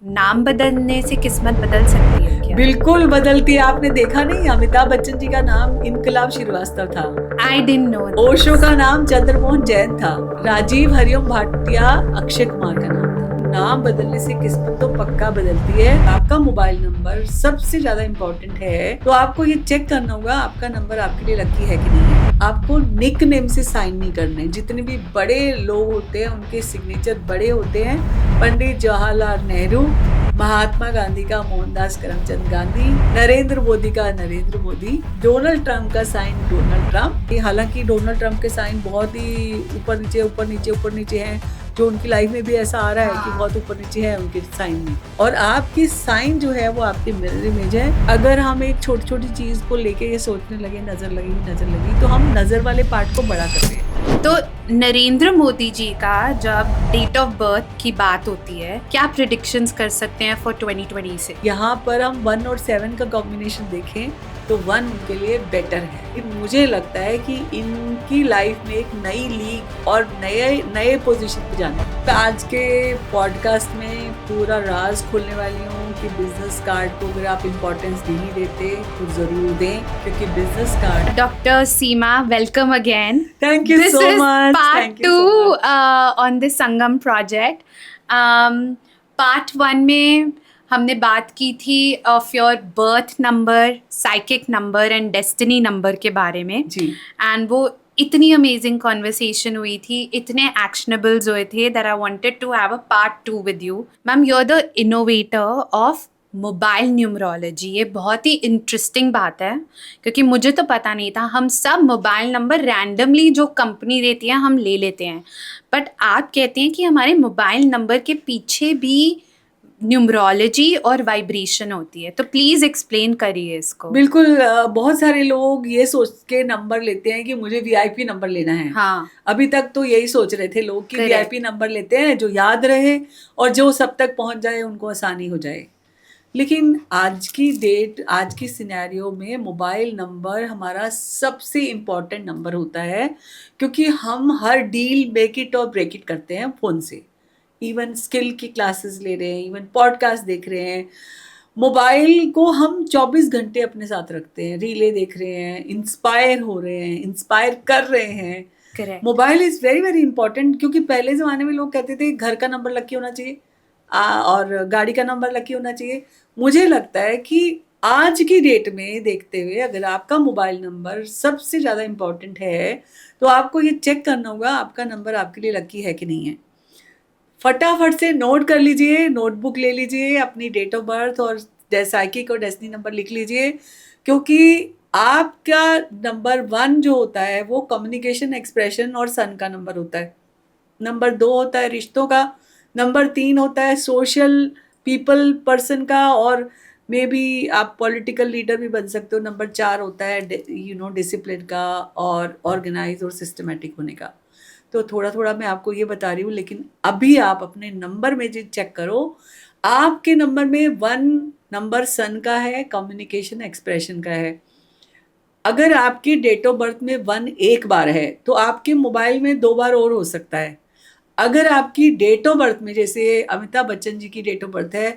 नाम बदलने से किस्मत बदल सकती है क्या? बिल्कुल बदलती है। आपने देखा नहीं, अमिताभ बच्चन जी का नाम इनकलाब श्रीवास्तव था, आई डिडंट नो। ओशो का नाम चंद्रमोहन जैन था, राजीव हरिओम भाटिया अक्षय कुमार का नाम था। नाम बदलने से किस्मत तो पक्का बदलती है। आपका मोबाइल नंबर सबसे ज्यादा इम्पोर्टेंट है, तो आपको ये चेक करना होगा आपका नंबर आपके लिए लकी है कि नहीं है। आपको निक नेम से साइन नहीं करने। जितने भी बड़े लोग होते हैं उनके सिग्नेचर बड़े होते हैं। पंडित जवाहरलाल नेहरू, महात्मा गांधी का मोहनदास करमचंद गांधी, नरेंद्र मोदी का नरेंद्र मोदी, डोनाल्ड ट्रंप का साइन डोनाल्ड ट्रंप। हालांकि डोनाल्ड ट्रंप के साइन बहुत ही ऊपर नीचे ऊपर नीचे ऊपर नीचे हैं, जो उनकी लाइफ में भी ऐसा आ रहा है कि बहुत ऊपर नीचे है उनके साइन में। और आपकी साइन जो है वो आपकी मिरर इमेज है। अगर हम एक छोटी छोटी चीज को लेके ये सोचने लगे नजर लगी, तो हम नजर वाले पार्ट को बड़ा कर रहे हैं। तो नरेंद्र मोदी जी का जब डेट ऑफ बर्थ की बात होती है, क्या प्रिडिक्शंस कर सकते हैं फॉर 2020 से? यहाँ पर हम 1 और 7 का कॉम्बिनेशन देखें तो 1 उनके लिए बेटर है। मुझे लगता है कि इनकी लाइफ में एक नई लीग और नए पोजीशन पे जाना है। तो आज के पॉडकास्ट में पूरा राज खोलने वाली हूँ कि बिजनेस कार्ड को अगर आप इम्पोर्टेंस नहीं देते तो जरूर दें, क्योंकि business card. Doctor Seema, welcome again. Thank you so much. Part 2 on this Sangam project. Part 1 में हमने बात की थी of your birth number, psychic number and destiny number के बारे में जी। एंड वो इतनी अमेजिंग कॉन्वर्सेशन हुई थी, इतने एक्शनेबल्स हुए थे that I wanted to have a part 2 with you. Ma'am, you are the innovator of mobile numerology. ये बहुत ही इंटरेस्टिंग बात है क्योंकि मुझे तो पता नहीं था। हम सब मोबाइल नंबर रैंडमली जो कंपनी देती है हम ले लेते हैं, बट आप कहते हैं कि हमारे मोबाइल नंबर के पीछे भी न्यूमरोलॉजी और वाइब्रेशन होती है। तो प्लीज एक्सप्लेन करिए इसको। बिल्कुल। बहुत सारे लोग ये सोच के नंबर लेते हैं कि मुझे वीआईपी नंबर लेना है। हाँ, अभी तक तो यही सोच रहे थे लोग कि Correct. वीआईपी नंबर लेते हैं जो याद रहे और जो सब तक पहुंच जाए उनको आसानी हो जाए। लेकिन आज की डेट, आज की सिनेरियो में मोबाइल नंबर हमारा सबसे इम्पोर्टेंट नंबर होता है, क्योंकि हम हर डील मेक इट और ब्रेक इट करते हैं फ़ोन से। इवन स्किल की क्लासेस ले रहे हैं, इवन पॉडकास्ट देख रहे हैं। मोबाइल को हम 24 घंटे अपने साथ रखते हैं, रीले देख रहे हैं, इंस्पायर हो रहे हैं, इंस्पायर कर रहे हैं। Correct. Mobile is very very important, क्योंकि पहले ज़माने में लोग कहते थे घर का नंबर लकी होना चाहिए और गाड़ी का नंबर लकी होना चाहिए। मुझे लगता है कि आज की डेट में देखते हुए अगर आपका मोबाइल नंबर सबसे ज़्यादा इम्पॉर्टेंट है, तो आपको ये चेक करना होगा आपका नंबर आपके लिए लकी है कि नहीं है। फटाफट से नोट कर लीजिए, नोटबुक ले लीजिए, अपनी डेट ऑफ बर्थ और साइकिक और डेस्टिनी नंबर लिख लीजिए, क्योंकि आपका नंबर 1 जो होता है वो कम्युनिकेशन, एक्सप्रेशन और सन का नंबर होता है। नंबर 2 होता है रिश्तों का, नंबर 3 होता है सोशल पीपल पर्सन का, और मे बी आप पॉलिटिकल लीडर भी बन सकते हो। नंबर 4 होता है डिसिप्लिन का और ऑर्गेनाइज और सिस्टमेटिक होने का। तो थोड़ा थोड़ा मैं आपको ये बता रही हूँ, लेकिन अभी आप अपने नंबर में जो चेक करो, आपके नंबर में 1 नंबर सन का है, कम्युनिकेशन एक्सप्रेशन का है। अगर आपकी डेट ऑफ बर्थ में 1 एक बार है तो आपके मोबाइल में 2 बार और हो सकता है। अगर आपकी डेट ऑफ बर्थ में, जैसे अमिताभ बच्चन जी की डेट ऑफ बर्थ है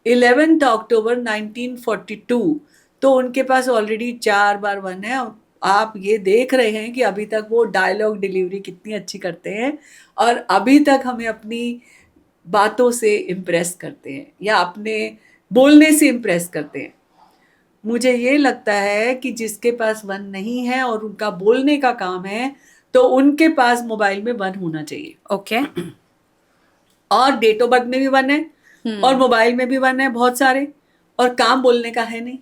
11 अक्टूबर 1942, तो उनके पास ऑलरेडी 4 बार 1 है। आप ये देख रहे हैं कि अभी तक वो डायलॉग डिलीवरी कितनी अच्छी करते हैं और अभी तक हमें अपनी बातों से इम्प्रेस करते हैं या अपने बोलने से इम्प्रेस करते हैं। मुझे ये लगता है कि जिसके पास 1 नहीं है और उनका बोलने का काम है, तो उनके पास मोबाइल में 1 होना चाहिए। ओके। और डेट ऑफ बर्थ में भी 1 है और मोबाइल में भी 1 है, बहुत सारे। और काम बोलने का है नहीं,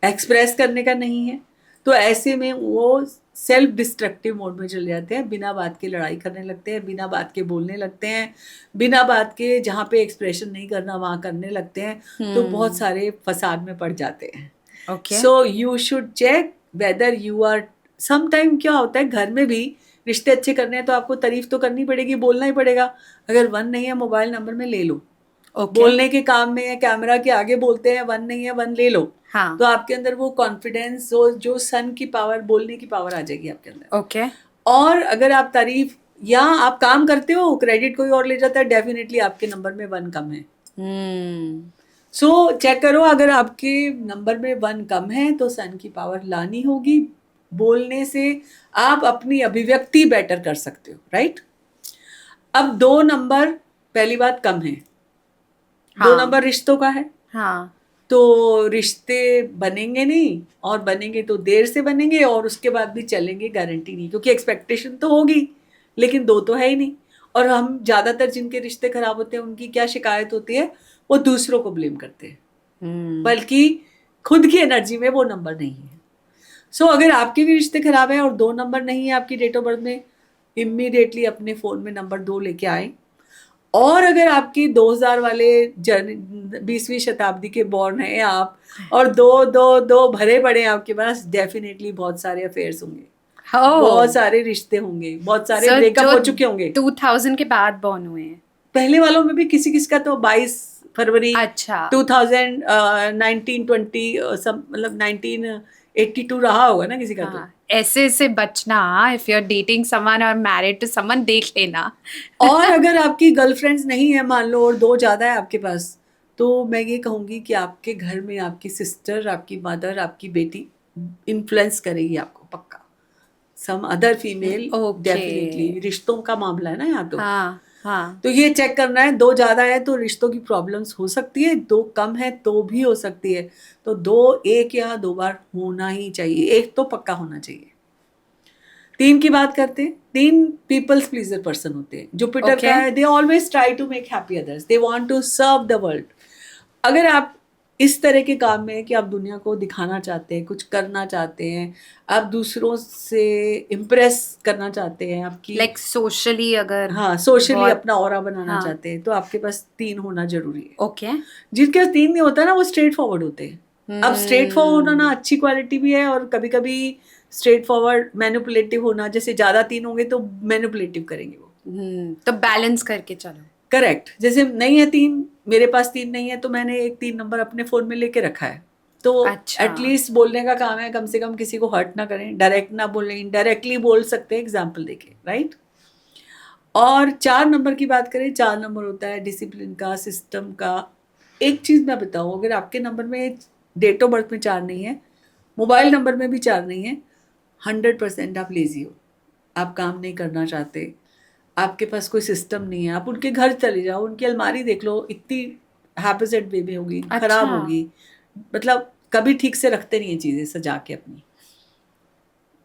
एक्सप्रेस करने का नहीं है, तो ऐसे में वो सेल्फ डिस्ट्रक्टिव मोड में चले जाते हैं। बिना बात के लड़ाई करने लगते हैं, बिना बात के बोलने लगते हैं, बिना बात के जहाँ पे एक्सप्रेशन नहीं करना वहाँ करने लगते हैं। तो बहुत सारे फसाद में पड़ जाते हैं। Okay. So you should check whether you are. Sometime क्या होता है, घर में भी रिश्ते अच्छे करने हैं तो आपको तारीफ तो करनी पड़ेगी, बोलना ही पड़ेगा। अगर 1 नहीं है मोबाइल नंबर में, ले लो। बोलने के काम में है, कैमरा के आगे बोलते हैं, 1 नहीं है, 1 ले लो। हाँ। तो आपके अंदर वो कॉन्फिडेंस, जो सन की पावर, बोलने की पावर आ जाएगी आपके अंदर। ओके। और अगर आप तारीफ या आप काम करते हो, क्रेडिट कोई और ले जाता है, डेफिनेटली आपके नंबर में 1 कम है। सो चेक करो, अगर आपके नंबर में 1 कम है तो सन की पावर लानी होगी। बोलने से आप अपनी अभिव्यक्ति बेटर कर सकते हो, राइट। अब 2 नंबर, पहली बात कम है, 2 हाँ। नंबर रिश्तों का है, हाँ। तो रिश्ते बनेंगे नहीं, और बनेंगे तो देर से बनेंगे, और उसके बाद भी चलेंगे गारंटी नहीं, क्योंकि एक्सपेक्टेशन तो होगी लेकिन 2 तो है ही नहीं। और हम ज़्यादातर जिनके रिश्ते खराब होते हैं उनकी क्या शिकायत होती है, वो दूसरों को ब्लेम करते हैं, बल्कि खुद की एनर्जी में वो नंबर नहीं है। सो अगर आपके भी रिश्ते खराब है और 2 नंबर नहीं है आपकी डेट ऑफ बर्थ में, इमीडिएटली अपने फ़ोन में नंबर 2 लेके आए। और अगर आपकी 2000 वाले 20वीं शताब्दी के बॉर्न हैं आप, और 2 भरे पड़े हैं आपके पास, डेफिनेटली बहुत सारे अफेयर्स होंगे, बहुत सारे रिश्ते होंगे, बहुत सारे ब्रेकअप हो चुके होंगे। 2000 के बाद बॉर्न हुए हैं। पहले वालों में भी किसी किसी का तो 22 फरवरी अच्छा। 1920 मतलब 1982 रहा होगा ना किसी का तो। हाँ, ऐसे से बचना, if you are dating someone और मैरिड टू समवन, देख लेना। और अगर आपकी गर्लफ्रेंड्स नहीं है मान लो, और 2 ज़्यादा है आपके पास, तो मैं ये कहूँगी कि आपके घर में आपकी सिस्टर, आपकी मदर, आपकी बेटी इन्फ्लुएंस करेगी आपको पक्का। सम अदर फीमेल, डेफिनेटली रिश्तों का मामला है ना यहाँ तो। हाँ। तो ये चेक करना है, 2 ज़्यादा है तो रिश्तों की प्रॉब्लम्स हो सकती है, 2 कम है तो भी हो सकती है। तो 2 1 या 2 बार होना ही चाहिए, 1 तो पक्का होना चाहिए। 3 की बात करते हैं। 3 पीपल्स प्लीजर पर्सन होते हैं। जुपिटर का है, they always try to make happy others, they want to serve the world. अगर आप इस तरह के काम में कि आप दुनिया को दिखाना चाहते हैं, कुछ करना चाहते हैं, आप दूसरों से इम्प्रेस करना चाहते हैं, आपकी लाइक सोशली, अगर हाँ सोशली अपना ऑरा बनाना चाहते हैं, तो आपके पास 3 होना जरूरी है। ओके। जिनके पास 3 नहीं होता ना, वो स्ट्रेट फॉरवर्ड होते हैं। अब स्ट्रेट फॉरवर्ड होना अच्छी क्वालिटी भी है, और कभी कभी स्ट्रेट फॉरवर्ड मैनिपुलेटिव होना, जैसे ज़्यादा 3 होंगे तो मैनिपुलेटिव करेंगे वो। तो बैलेंस करके चलो। करेक्ट। जैसे नहीं है 3, मेरे पास 3 नहीं है, तो मैंने एक 3 नंबर अपने फ़ोन में लेके रखा है, तो अच्छा। एटलीस्ट बोलने का काम है, कम से कम किसी को हर्ट ना करें, डायरेक्ट ना बोलें, इनडायरेक्टली बोल सकते हैं एग्जाम्पल देके, राइट। और 4 नंबर की बात करें, 4 नंबर होता है डिसिप्लिन का, सिस्टम का। एक चीज़ मैं बताऊँ, अगर आपके नंबर में डेट ऑफ बर्थ में 4 नहीं है, मोबाइल नंबर में भी 4 नहीं है, 100% आप लेजी हो, आप काम नहीं करना चाहते, आपके पास कोई सिस्टम नहीं है। आप उनके घर चले जाओ, उनकी अलमारी देख लो, इतनी हैबिटेड वे में होगी, खराब होगी, मतलब कभी ठीक से रखते नहीं है चीज़ें सजा के अपनी।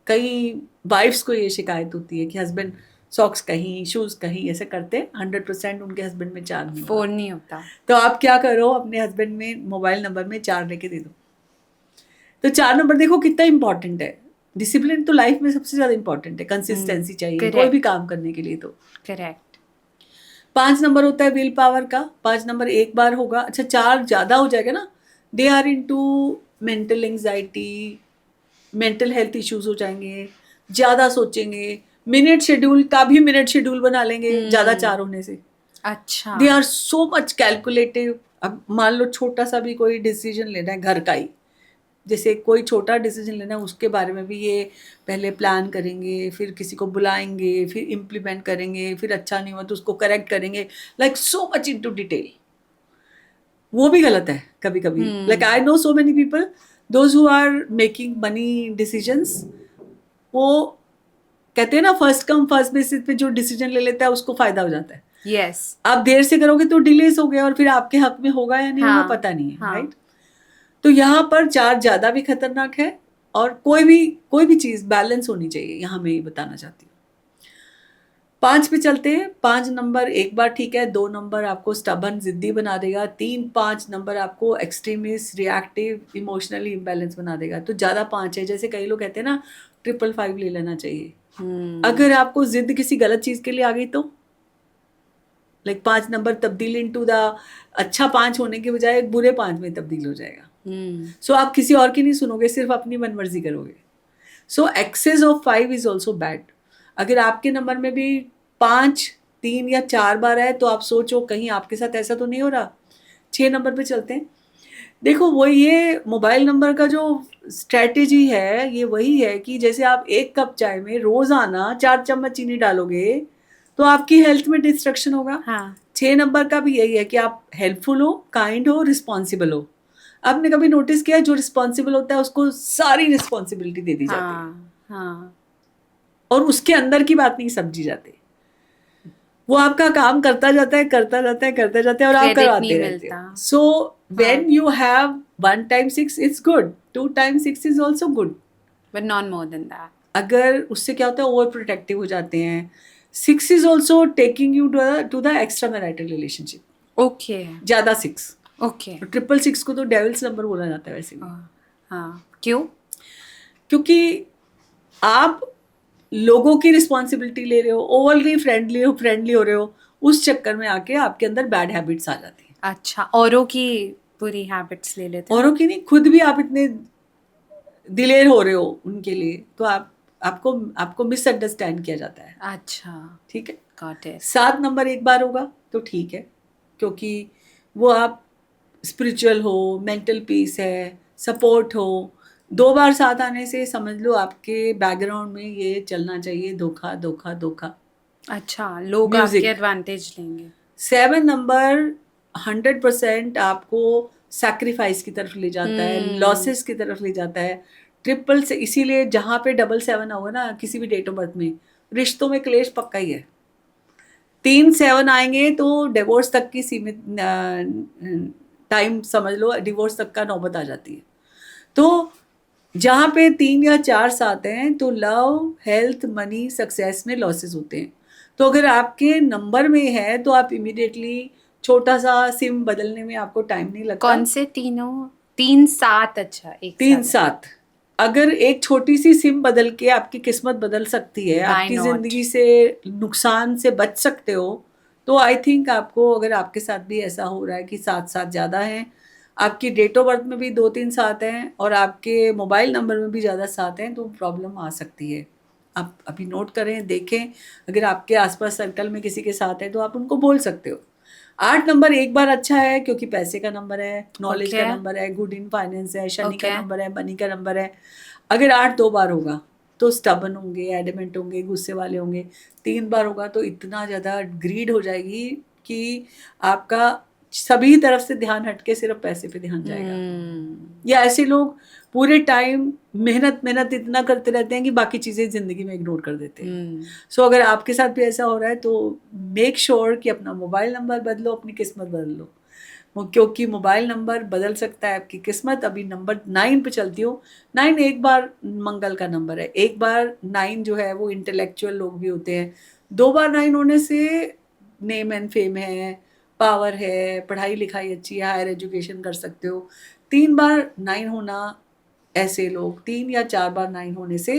कई वाइफ्स को ये शिकायत होती है कि हस्बैंड सॉक्स कहीं, शूज कहीं, ऐसे करते। 100% उनके हस्बैंड में 4 नहीं, फोन नहीं होता। तो आप क्या करो, अपने हस्बैंड में मोबाइल नंबर में 4 लेके दे दो। तो 4 नंबर देखो कितना इंपॉर्टेंट है। डिसिप्लिन तो लाइफ में सबसे ज्यादा इंपॉर्टेंट है, कंसिस्टेंसी चाहिए कोई भी काम करने के लिए। तो करेक्ट। 5 नंबर होता है विल पावर का। 5 नंबर एक बार होगा, अच्छा 4 ज्यादा हो जाएगा ना, they are into mental anxiety, mental health issues हो जाएंगे, ज्यादा सोचेंगे, मिनट शेड्यूल का भी मिनट शेड्यूल बना लेंगे ज्यादा 4 होने से। अच्छा। They are so much calculative. अब मान लो छोटा सा भी कोई डिसीजन लेना है घर का ही, जैसे कोई छोटा डिसीजन लेना है, उसके बारे में भी ये पहले प्लान करेंगे, फिर किसी को बुलाएंगे, फिर इम्प्लीमेंट करेंगे, फिर अच्छा नहीं हुआ तो उसको करेक्ट करेंगे, like so much into detail. वो भी गलत है कभी कभी। Like I know so many people those who are making money decisions, वो कहते हैं ना फर्स्ट कम फर्स्ट बेसिस पे जो डिसीजन ले लेता है उसको फायदा हो जाता है। यस। आप देर से करोगे तो डिलेस हो गया, और फिर आपके हक में होगा या नहीं होगा पता नहीं है, राइट। तो यहाँ पर 4 ज्यादा भी खतरनाक है, और कोई भी चीज बैलेंस होनी चाहिए, यहाँ मैं ये बताना चाहती हूँ। 5 पे चलते हैं। 5 नंबर एक बार ठीक है, 2 नंबर आपको स्टबन, जिद्दी बना देगा, 3-5 नंबर आपको एक्सट्रीमिस्ट, रिएक्टिव, इमोशनली इम्बैलेंस बना देगा। तो ज्यादा 5 है, जैसे कई लोग कहते हैं ना 555 ले लेना चाहिए। अगर आपको जिद किसी गलत चीज के लिए आ गई तो लाइक 5 नंबर तब्दील इनटू द अच्छा 5 होने के बजाय एक बुरे 5 में तब्दील हो जाएगा। सो आप किसी और की नहीं सुनोगे, सिर्फ अपनी मनमर्जी करोगे। So excess of 5 is also bad. अगर आपके नंबर में भी 5, 3 या 4 बार है, तो आप सोचो कहीं आपके साथ ऐसा तो नहीं हो रहा। 6 नंबर पे चलते हैं। देखो वो ये मोबाइल नंबर का जो स्ट्रेटेजी है, ये वही है कि जैसे आप 1 कप चाय में रोजाना 4 चम्मच चीनी डालोगे तो आपकी हेल्थ में डिस्ट्रक्शन होगा। 6 नंबर का भी यही है कि आप हेल्पफुल हो, काइंड हो, रिस्पॉन्सिबल हो। आपने कभी नोटिस किया जो रिस्पॉन्सिबल होता है उसको सारी रिस्पॉन्सिबिलिटी दे दी जाती है हाँ और उसके अंदर की बात नहीं समझी जाती। वो आपका काम करता जाता है, करता जाता है, करता जाता है और आप क्रेडिट करवाते नहीं रहते हो। मिलता। So when you have 1 time 6 it's good, 2 time 6 is also good. But not more than that. अगर उससे क्या होता है ओवर प्रोटेक्टिव हो जाते हैं। 6 is also taking you to the extra marital relationship. Okay ज्यादा 6, ओके। ट्रिपल 6 को तो डेविल्स नंबर बोला जाता है वैसे भी, हाँ क्यों? क्योंकि आप लोगों की रिस्पॉन्सिबिलिटी ले रहे हो, ओवरली फ्रेंडली हो रहे हो, उस चक्कर में आके आपके अंदर बैड हैबिट्स आ जाती हैं। अच्छा, औरों की बुरी हैबिट्स ले लेते हैं। औरों की नहीं, खुद भी आप इतने दिलेर हो रहे हो उनके लिए, तो आपको आपको मिसअंडरस्टैंड किया जाता है। अच्छा, ठीक है। Got it. 7 नंबर एक बार होगा तो ठीक है, क्योंकि वो आप स्पिरिचुअल हो, मेंटल पीस है, सपोर्ट हो। 2 बार साथ आने से समझ लो आपके बैकग्राउंड में ये चलना चाहिए, धोखा धोखा धोखा। अच्छा, लोग आपके म्यूजिक। एडवांटेज लेंगे। 7 नंबर 100% आपको सैक्रिफाइस की तरफ ले जाता है, लॉसेस की तरफ ले जाता है। ट्रिपल से इसीलिए जहाँ पे 7 होगा ना किसी भी डेट ऑफ बर्थ में, रिश्तों में क्लेश पक्का ही है। 3 7 आएंगे तो डिवोर्स तक की सीमित टाइम समझ लो, डिवोर्स तक का नौबत आ जाती है। तो जहाँ पे 3 या 4 7 हैं तो लव, हेल्थ, मनी, सक्सेस में लॉसेस होते हैं। तो अगर आपके नंबर में है तो आप इमीडिएटली छोटा सा सिम बदलने में आपको टाइम नहीं लगता। कौन से तीनों? 3 7, अच्छा एक 3 साथ। 7 अगर एक छोटी सी सिम बदल के आपकी किस्मत बदल सकती है, Why आपकी not? जिंदगी से नुकसान से बच सकते हो, तो आई थिंक आपको, अगर आपके साथ भी ऐसा हो रहा है कि 7 7 ज़्यादा हैं, आपकी डेट ऑफ बर्थ में भी 2 3 7 हैं और आपके मोबाइल नंबर में भी ज़्यादा 7 हैं, तो प्रॉब्लम आ सकती है। आप अभी नोट करें, देखें, अगर आपके आसपास सर्कल में किसी के साथ है तो आप उनको बोल सकते हो। 8 नंबर एक बार अच्छा है क्योंकि पैसे का नंबर है, नॉलेज का Okay. नंबर है, गुड इन फाइनेंस है, शनि का Okay. नंबर है, मनी का नंबर है। अगर 8 2 बार होगा तो स्टबन होंगे, एडमेंट होंगे, गुस्से वाले होंगे। 3 बार होगा तो इतना ज़्यादा ग्रीड हो जाएगी कि आपका सभी तरफ से ध्यान हटके सिर्फ पैसे पे ध्यान जाएगा। या ऐसे लोग पूरे टाइम मेहनत मेहनत इतना करते रहते हैं कि बाकी चीज़ें ज़िंदगी में इग्नोर कर देते हैं। सो अगर आपके साथ भी ऐसा हो रहा है तो मेक श्योर कि अपना मोबाइल नंबर बदलो, अपनी किस्मत बदल लो, क्योंकि मोबाइल नंबर बदल सकता है आपकी किस्मत। अभी नंबर 9 पे चलती हो। 9 एक बार मंगल का नंबर है, एक बार 9 जो है वो इंटेलेक्चुअल लोग भी होते हैं। 2 बार 9 होने से नेम एंड फेम है, पावर है, पढ़ाई लिखाई अच्छी है, हायर एजुकेशन कर सकते हो। 3 बार 9 होना, ऐसे लोग 3 या 4 बार 9 होने से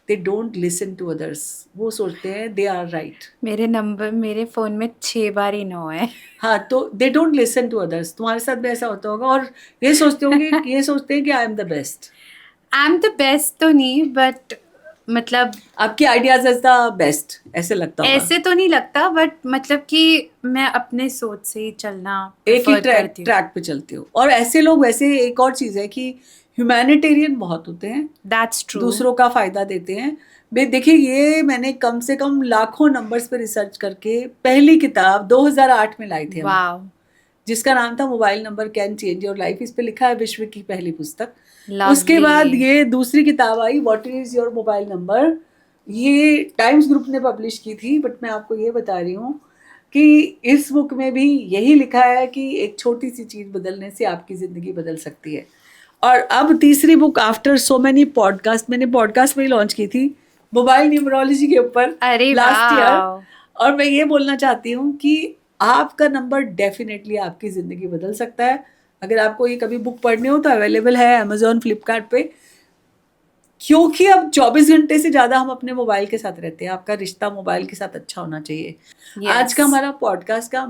they don't listen to others, वो सोचते हैं दे आर राइट। मेरे फोन में 6 बार ही 9 है। हाँ, तो they don't listen to others. तुम्हारे साथ भी ऐसा होता होगा और ये सोचते हैं कि I am the best. I am the best तो नहीं, बट मतलब आपके आइडियाज इज द बेस्ट ऐसे लगता होगा। ऐसे तो नहीं लगता, बट मतलब कि मैं अपने सोच से ही चलना एक ही प्रेफर करती हूँ। ट्रैक पे चलते हो। और ऐसे लोग, वैसे एक और चीज है कि ह्यूमैनिटेरियन बहुत होते हैं, दैट्स ट्रू। दूसरों का फायदा देते हैं। देखिए, ये मैंने कम से कम लाखों नंबर्स पे रिसर्च करके पहली किताब 2008 में लाई थी हम, वाओ, जिसका नाम था mobile number can change your life. इस पे लिखा है विश्व की पहली पुस्तक। उसके लवली। बाद ये दूसरी किताब आई, what is your mobile number. ये टाइम्स ग्रुप ने पब्लिश की थी, बट मैं आपको ये बता रही हूँ कि इस बुक में भी यही लिखा है कि एक छोटी सी चीज बदलने से आपकी जिंदगी बदल सकती है। और अब तीसरी book after so many podcast, मैंने पॉडकास्ट में ही लॉन्च की थी मोबाइल न्यूमरोलॉजी के ऊपर अरे लास्ट ईयर। वाओ। और मैं ये बोलना चाहती हूँ कि आपका नंबर डेफिनेटली आपकी ज़िंदगी बदल सकता है। अगर आपको ये कभी बुक पढ़नी हो तो अवेलेबल है अमेजोन, फ्लिपकार्ट पे। क्योंकि अब 24 घंटे से ज़्यादा हम अपने मोबाइल के साथ रहते हैं, आपका रिश्ता मोबाइल के साथ अच्छा होना चाहिए। Yes. आज का हमारा पॉडकास्ट का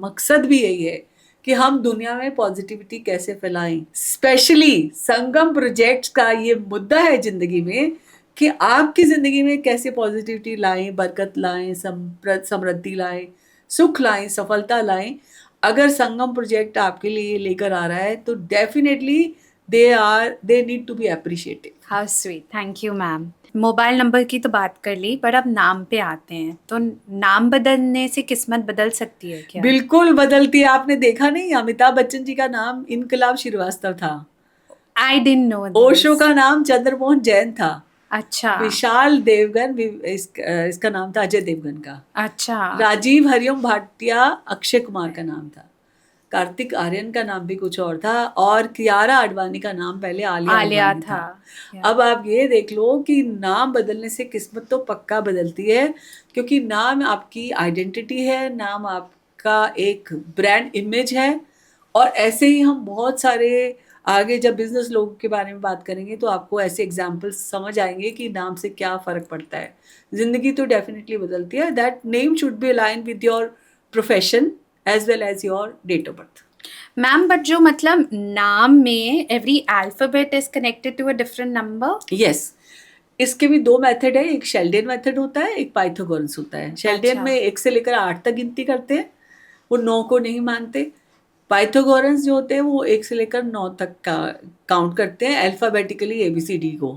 मकसद भी यही है कि हम दुनिया में पॉजिटिविटी कैसे फैलाएं। स्पेशली संगम प्रोजेक्ट्स का ये मुद्दा है ज़िंदगी में कि आपकी ज़िंदगी में कैसे पॉजिटिविटी लाएं, बरकत लाएं, समृद्धि लाएं, सुख लाएं, सफलता लाएं। अगर संगम प्रोजेक्ट आपके लिए लेकर आ रहा है तो definitely they need to be appreciated. How sweet, thank you ma'am. Mobile number की तो बात कर ली, पर अब नाम पे आते हैं। तो नाम बदलने से किस्मत बदल सकती है क्या? बिल्कुल बदलती है। आपने देखा नहीं, अमिताभ बच्चन जी का नाम इनकलाब श्रीवास्तव था, I didn't know Osho this. का नाम चंद्रमोहन जैन था, अच्छा विशाल देवगन इसका नाम था अजय देवगन का, अच्छा। राजीव हरिओम भाटिया अक्षय कुमार का नाम था, कार्तिक आर्यन का नाम भी कुछ और था, और कियारा आडवाणी का नाम पहले आलिया आलिया आडवाणी था। था। अब आप ये देख लो कि नाम बदलने से किस्मत तो पक्का बदलती है, क्योंकि नाम आपकी आइडेंटिटी है, नाम आपका एक ब्रांड इमेज है। और ऐसे ही हम बहुत सारे आगे जब बिजनेस लोगों के बारे में बात करेंगे तो आपको ऐसे एग्जाम्पल्स समझ आएंगे कि नाम से क्या फर्क पड़ता है। जिंदगी तो डेफिनेटली बदलती है। That name should be align with your profession as well as your date of birth. Ma'am, but जो मतलब नाम में every alphabet is connected to a different number. Yes, इसके भी दो मेथड है, एक शेल्डेन मेथड होता है, एक पाइथागोरस होता है। शेल्डेन अच्छा। में 1 से लेकर 8 तक गिनती करते हैं, वो 9 को नहीं मानते। पाइथागोरस जो होते हैं वो 1 से लेकर 9 तक का काउंट करते हैं अल्फाबेटिकली ABCD को।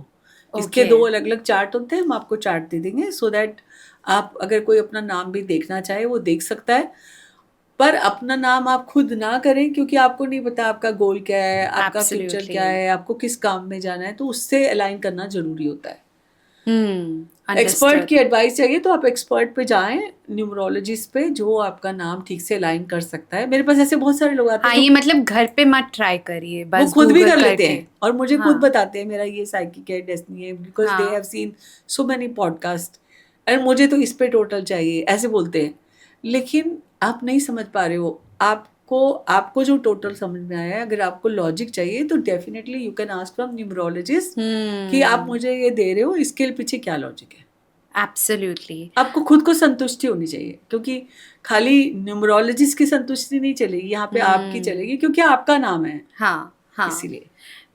इसके ओके। 2 अलग अलग चार्ट होते हैं, हम आपको चार्ट दे देंगे सो दैट आप अगर कोई अपना नाम भी देखना चाहे वो देख सकता है। पर अपना नाम आप खुद ना करें, क्योंकि आपको नहीं पता आपका गोल क्या है, आपका फ्यूचर क्या एब्सोल्युटली। है, आपको किस काम में जाना है, तो उससे अलाइन करना जरूरी होता है। Expert understood. की एडवाइस चाहिए तो आप एक्सपर्ट पे जाएं, न्यूमरोलॉजिस्ट पे, जो आपका नाम ठीक से अलाइन कर सकता है। मेरे पास ऐसे बहुत सारे लोग आते हाँ, हैं ये जो मतलब घर पे मत ट्राई करिए, वो बस खुद भी गूगल कर लेते करके। हैं और मुझे खुद हाँ बताते हैं मेरा ये साइकिक है, डेस्टिनी है, बिकॉज दे हैव हाँ। Seen so many podcast and मुझे तो इस पे टोटल चाहिए, ऐसे बोलते हैं। लेकिन आप नहीं समझ पा रहे हो। आपको आपको जो टोटल समझ में आया है, अगर आपको लॉजिक चाहिए तो definitely you can ask from numerologist कि आप मुझे ये दे रहे हो, इसके पीछे क्या लॉजिक है। एब्सोल्युटली। आपको खुद को संतुष्टि होनी चाहिए, क्योंकि खाली न्यूमरोलॉजिस्ट की संतुष्टि नहीं चलेगी, यहाँ पे आपकी चलेगी, क्योंकि आपका नाम है हाँ हाँ। इसीलिए।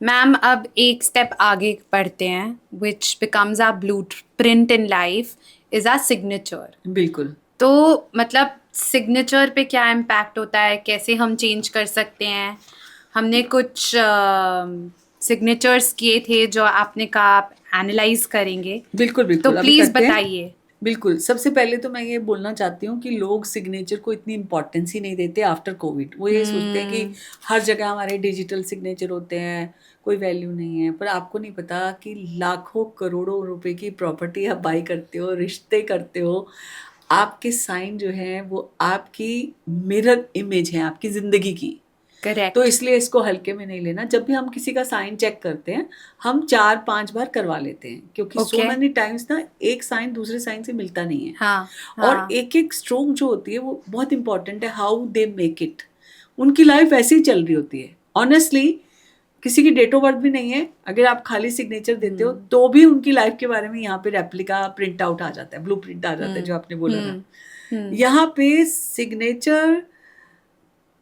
मैम, अब एक स्टेप आगे बढ़ते हैं, which becomes our blueprint in life is our signature. बिल्कुल। तो मतलब सिग्नेचर पे क्या इम्पैक्ट होता है, कैसे हम चेंज कर सकते हैं? हमने कुछ सिग्नेचर्स किए थे जो आपने कहा आप एनालाइज करेंगे, बिल्कुल तो बिल्कुल अभी प्लीज करते हैं। बताइए। बिल्कुल, सबसे पहले तो मैं ये बोलना चाहती हूँ कि लोग सिग्नेचर को इतनी इम्पोर्टेंस ही नहीं देते आफ्टर कोविड। वो ये सोचते हैं कि हर जगह हमारे डिजिटल सिग्नेचर होते हैं, कोई वैल्यू नहीं है। पर आपको नहीं पता कि लाखों करोड़ों रुपए की प्रॉपर्टी आप बाई करते हो, रिश्ते करते हो। आपके साइन जो हैं वो आपकी मिरर इमेज है आपकी ज़िंदगी की। तो करेक्ट। इसलिए इसको हल्के में नहीं लेना। जब भी हम किसी का साइन चेक करते हैं, हम 4-5 बार करवा लेते हैं, क्योंकि सो ओके। मेनी टाइम्स ना एक साइन दूसरे साइन से मिलता नहीं है। हाँ और हाँ। एक एक स्ट्रोक जो होती है वो बहुत इंपॉर्टेंट है, हाउ दे मेक इट। उनकी लाइफ ऐसे ही चल रही होती है ऑनेस्टली। किसी की डेट ऑफ बर्थ भी नहीं है, अगर आप खाली सिग्नेचर देते हो तो भी उनकी लाइफ के बारे में यहाँ पे रेप्लिका प्रिंट आउट आ जाता है, ब्लू प्रिंट आ जाता है, जो आपने बोला था। यहाँ पे सिग्नेचर,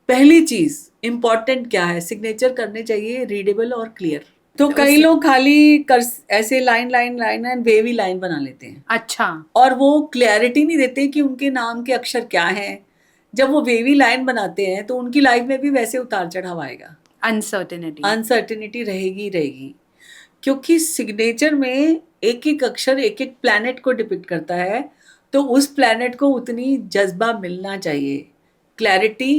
पहली चीज इंपॉर्टेंट क्या है, सिग्नेचर करने चाहिए रीडेबल और क्लियर। तो कई उसे- लोग खाली कर ऐसे line line line and wavy line बना लेते हैं, अच्छा। और वो क्लैरिटी नहीं देते कि उनके नाम के अक्षर क्या हैं। जब वो वेवी लाइन बनाते हैं तो उनकी लाइफ में भी वैसे उतार चढ़ाव आएगा, अनसर्टेनिटी। अनसर्टिनिटी रहेगी रहेगी। क्योंकि सिग्नेचर में एक एक अक्षर एक एक प्लैनेट को डिपिक्ट करता है, तो उस प्लैनेट को उतनी जज्बा मिलना चाहिए, क्लैरिटी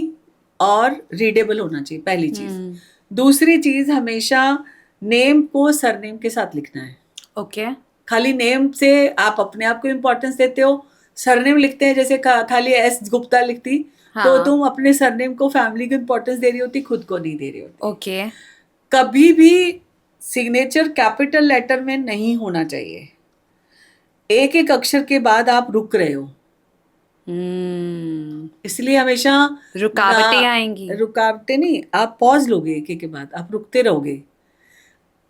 और रीडेबल होना चाहिए, पहली चीज। दूसरी चीज, हमेशा नेम को सरनेम के साथ लिखना है। ओके। खाली नेम से आप अपने आप को इम्पोर्टेंस देते हो, सरनेम लिखते हैं जैसे खाली एस गुप्ता लिखती, तो हाँ। तुम अपने सरनेम को, फैमिली को इम्पोर्टेंस दे रही होती, खुद को नहीं दे रही होती। ओके। कभी भी सिग्नेचर कैपिटल लेटर में नहीं होना चाहिए। एक एक अक्षर के बाद आप रुक रहे हो, इसलिए हमेशा रुकावटें आएंगी। रुकावटें नहीं, आप पॉज लोगे, एक एक के बाद आप रुकते रहोगे।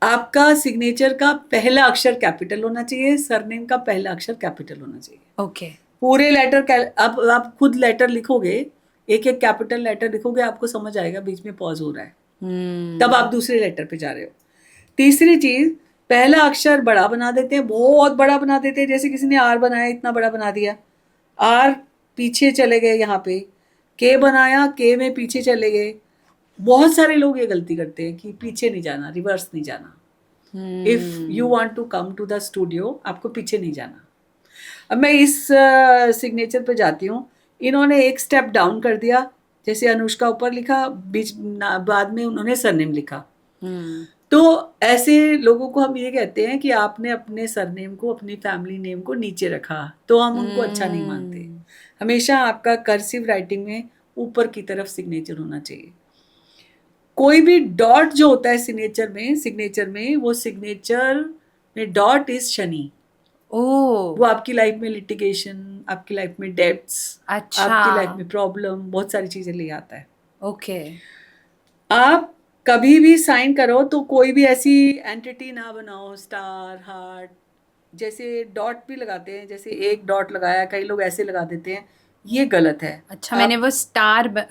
आपका सिग्नेचर का पहला अक्षर कैपिटल होना चाहिए, सरनेम का पहला अक्षर कैपिटल होना चाहिए। ओके। पूरे लेटर अब आप खुद लेटर लिखोगे, एक एक कैपिटल लेटर लिखोगे, आपको समझ आएगा बीच में पॉज हो रहा है, तब आप दूसरे लेटर पे जा रहे हो। तीसरी चीज, पहला अक्षर बड़ा बना देते हैं, बहुत बड़ा बना देते हैं, जैसे किसी ने आर बनाया, इतना बड़ा बना दिया, आर पीछे चले गए, यहाँ पे के बनाया, के में पीछे चले गए, बहुत सारे लोग ये गलती करते हैं कि पीछे नहीं जाना, रिवर्स नहीं जाना। If you want to come to the studio, आपको पीछे नहीं जाना। अब मैं इस सिग्नेचर पे जाती हूँ, इन्होंने एक स्टेप डाउन कर दिया, जैसे अनुष्का ऊपर लिखा, बाद में उन्होंने सरनेम लिखा। तो ऐसे लोगों को हम ये कहते हैं कि आपने अपने सरनेम को, अपनी फैमिली नेम को नीचे रखा, तो हम उनको अच्छा नहीं मानते। हमेशा आपका कर्सिव राइटिंग में ऊपर की तरफ सिग्नेचर होना चाहिए। कोई भी डॉट जो होता है सिग्नेचर में वो सिग्नेचर में डॉट इज शनि। वो आपकी लाइफ में लिटिगेशन, आपकी लाइफ में डेब्ट्स, अच्छा, आपकी लाइफ में प्रॉब्लम, बहुत सारी चीजें ले आता है। ओके। आप कभी भी साइन करो तो कोई भी ऐसी एंटिटी ना बनाओ, स्टार, हार्ट, जैसे डॉट भी लगाते हैं, जैसे एक डॉट लगाया, कई लोग ऐसे लगा देते हैं, ये गलत है। अच्छा, मैंने वो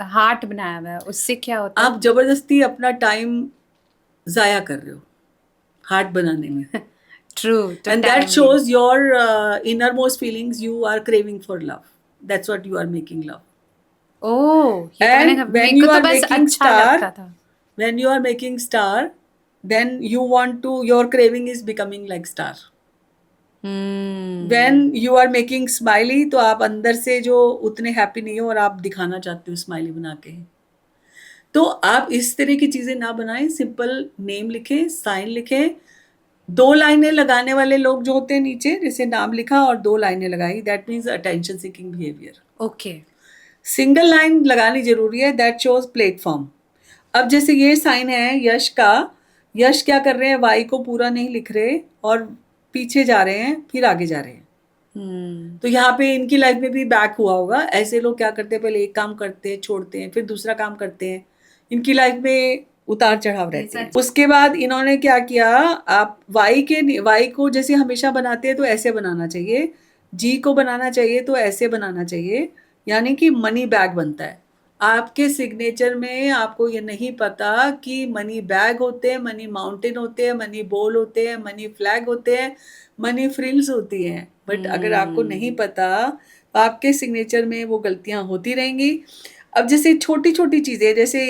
हार्ट बनाया हुआ है, उससे क्या होता आप जबरदस्ती अपना टाइम जाया कर रहे हो हार्ट बनाने में। ट्रू, तो And that shows your innermost feelings. You are craving for love. That's what you are making love. ये तो मैंने, And when मेरे को you तो are बस making अच्छा लगता star, था। when you are making star, then you want to, your craving is becoming like star. When you are making smiley, तो आप अंदर से जो उतने हैप्पी नहीं हो और आप दिखाना चाहते हो स्माइली बना के, तो आप इस तरह की चीजें ना बनाएं। सिंपल नेम लिखें, साइन लिखें। 2 लाइनें लगाने वाले लोग जो होते हैं नीचे, जैसे नाम लिखा और 2 लाइनें लगाई, that means attention seeking behaviour. Okay. Single line लगानी जरूरी है, दैट शोज प्लेटफॉर्म। अब जैसे ये साइन है यश का, यश क्या कर रहे हैं, वाई को पूरा नहीं लिख रहे और पीछे जा रहे हैं, फिर आगे जा रहे हैं। तो यहाँ पे इनकी लाइफ में भी बैक हुआ होगा। ऐसे लोग क्या करते हैं, पहले एक काम करते हैं, छोड़ते हैं, फिर दूसरा काम करते हैं। इनकी लाइफ में उतार चढ़ाव रहते हैं। उसके बाद इन्होंने क्या किया, आप वाई को जैसे हमेशा बनाते हैं तो ऐसे बनाना चाहिए, जी को बनाना चाहिए तो ऐसे बनाना चाहिए, यानी कि मनी बैग बनता है। आपके सिग्नेचर में आपको ये नहीं पता कि मनी बैग होते हैं, मनी माउंटेन होते हैं, मनी बॉल होते हैं, मनी फ्लैग होते हैं, मनी फ्रिल्स होती हैं। बट अगर आपको नहीं पता तो आपके सिग्नेचर में वो गलतियां होती रहेंगी। अब जैसे छोटी छोटी चीजें, जैसे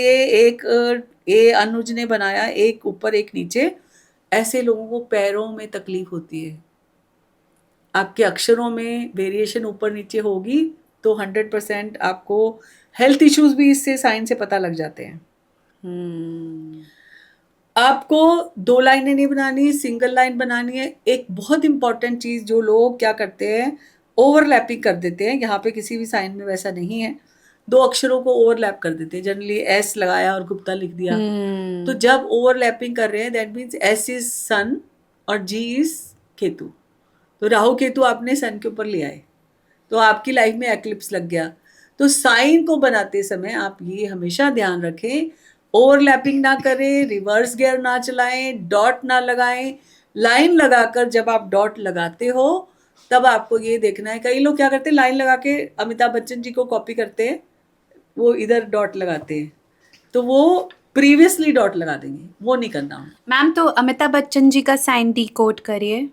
ये अनुज ने बनाया एक ऊपर एक नीचे, ऐसे लोगों को पैरों में तकलीफ होती है। आपके अक्षरों में वेरिएशन ऊपर नीचे होगी तो 100% आपको हेल्थ इश्यूज भी इससे साइन से पता लग जाते हैं। आपको 2 लाइनें नहीं बनानी, सिंगल लाइन बनानी है। एक बहुत इंपॉर्टेंट चीज जो लोग क्या करते हैं, ओवरलैपिंग कर देते हैं। यहाँ पे किसी भी साइन में वैसा नहीं है, 2 अक्षरों को ओवरलैप कर देते हैं। जनरली एस लगाया और गुप्ता लिख दिया। तो जब ओवरलैपिंग कर रहे हैं, दैट मीन्स एस इज सन और जी इज केतु। तो राहु केतु आपने सन के ऊपर ले आए तो आपकी लाइफ में एक्लिप्स लग गया। तो साइन को बनाते समय आप ये हमेशा ध्यान रखें, ओवरलैपिंग ना करें, रिवर्स गियर ना चलाएं, डॉट ना लगाएं। लाइन लगाकर जब आप डॉट लगाते हो तब आपको ये देखना है, कई लोग क्या करते हैं, लाइन लगा के अमिताभ बच्चन जी को कॉपी करते हैं, वो इधर डॉट लगाते हैं, तो वो प्रीवियसली डॉट लगा देंगे, वो नहीं करना। मैम, तो अमिताभ बच्चन जी का साइन डिकोड करिए।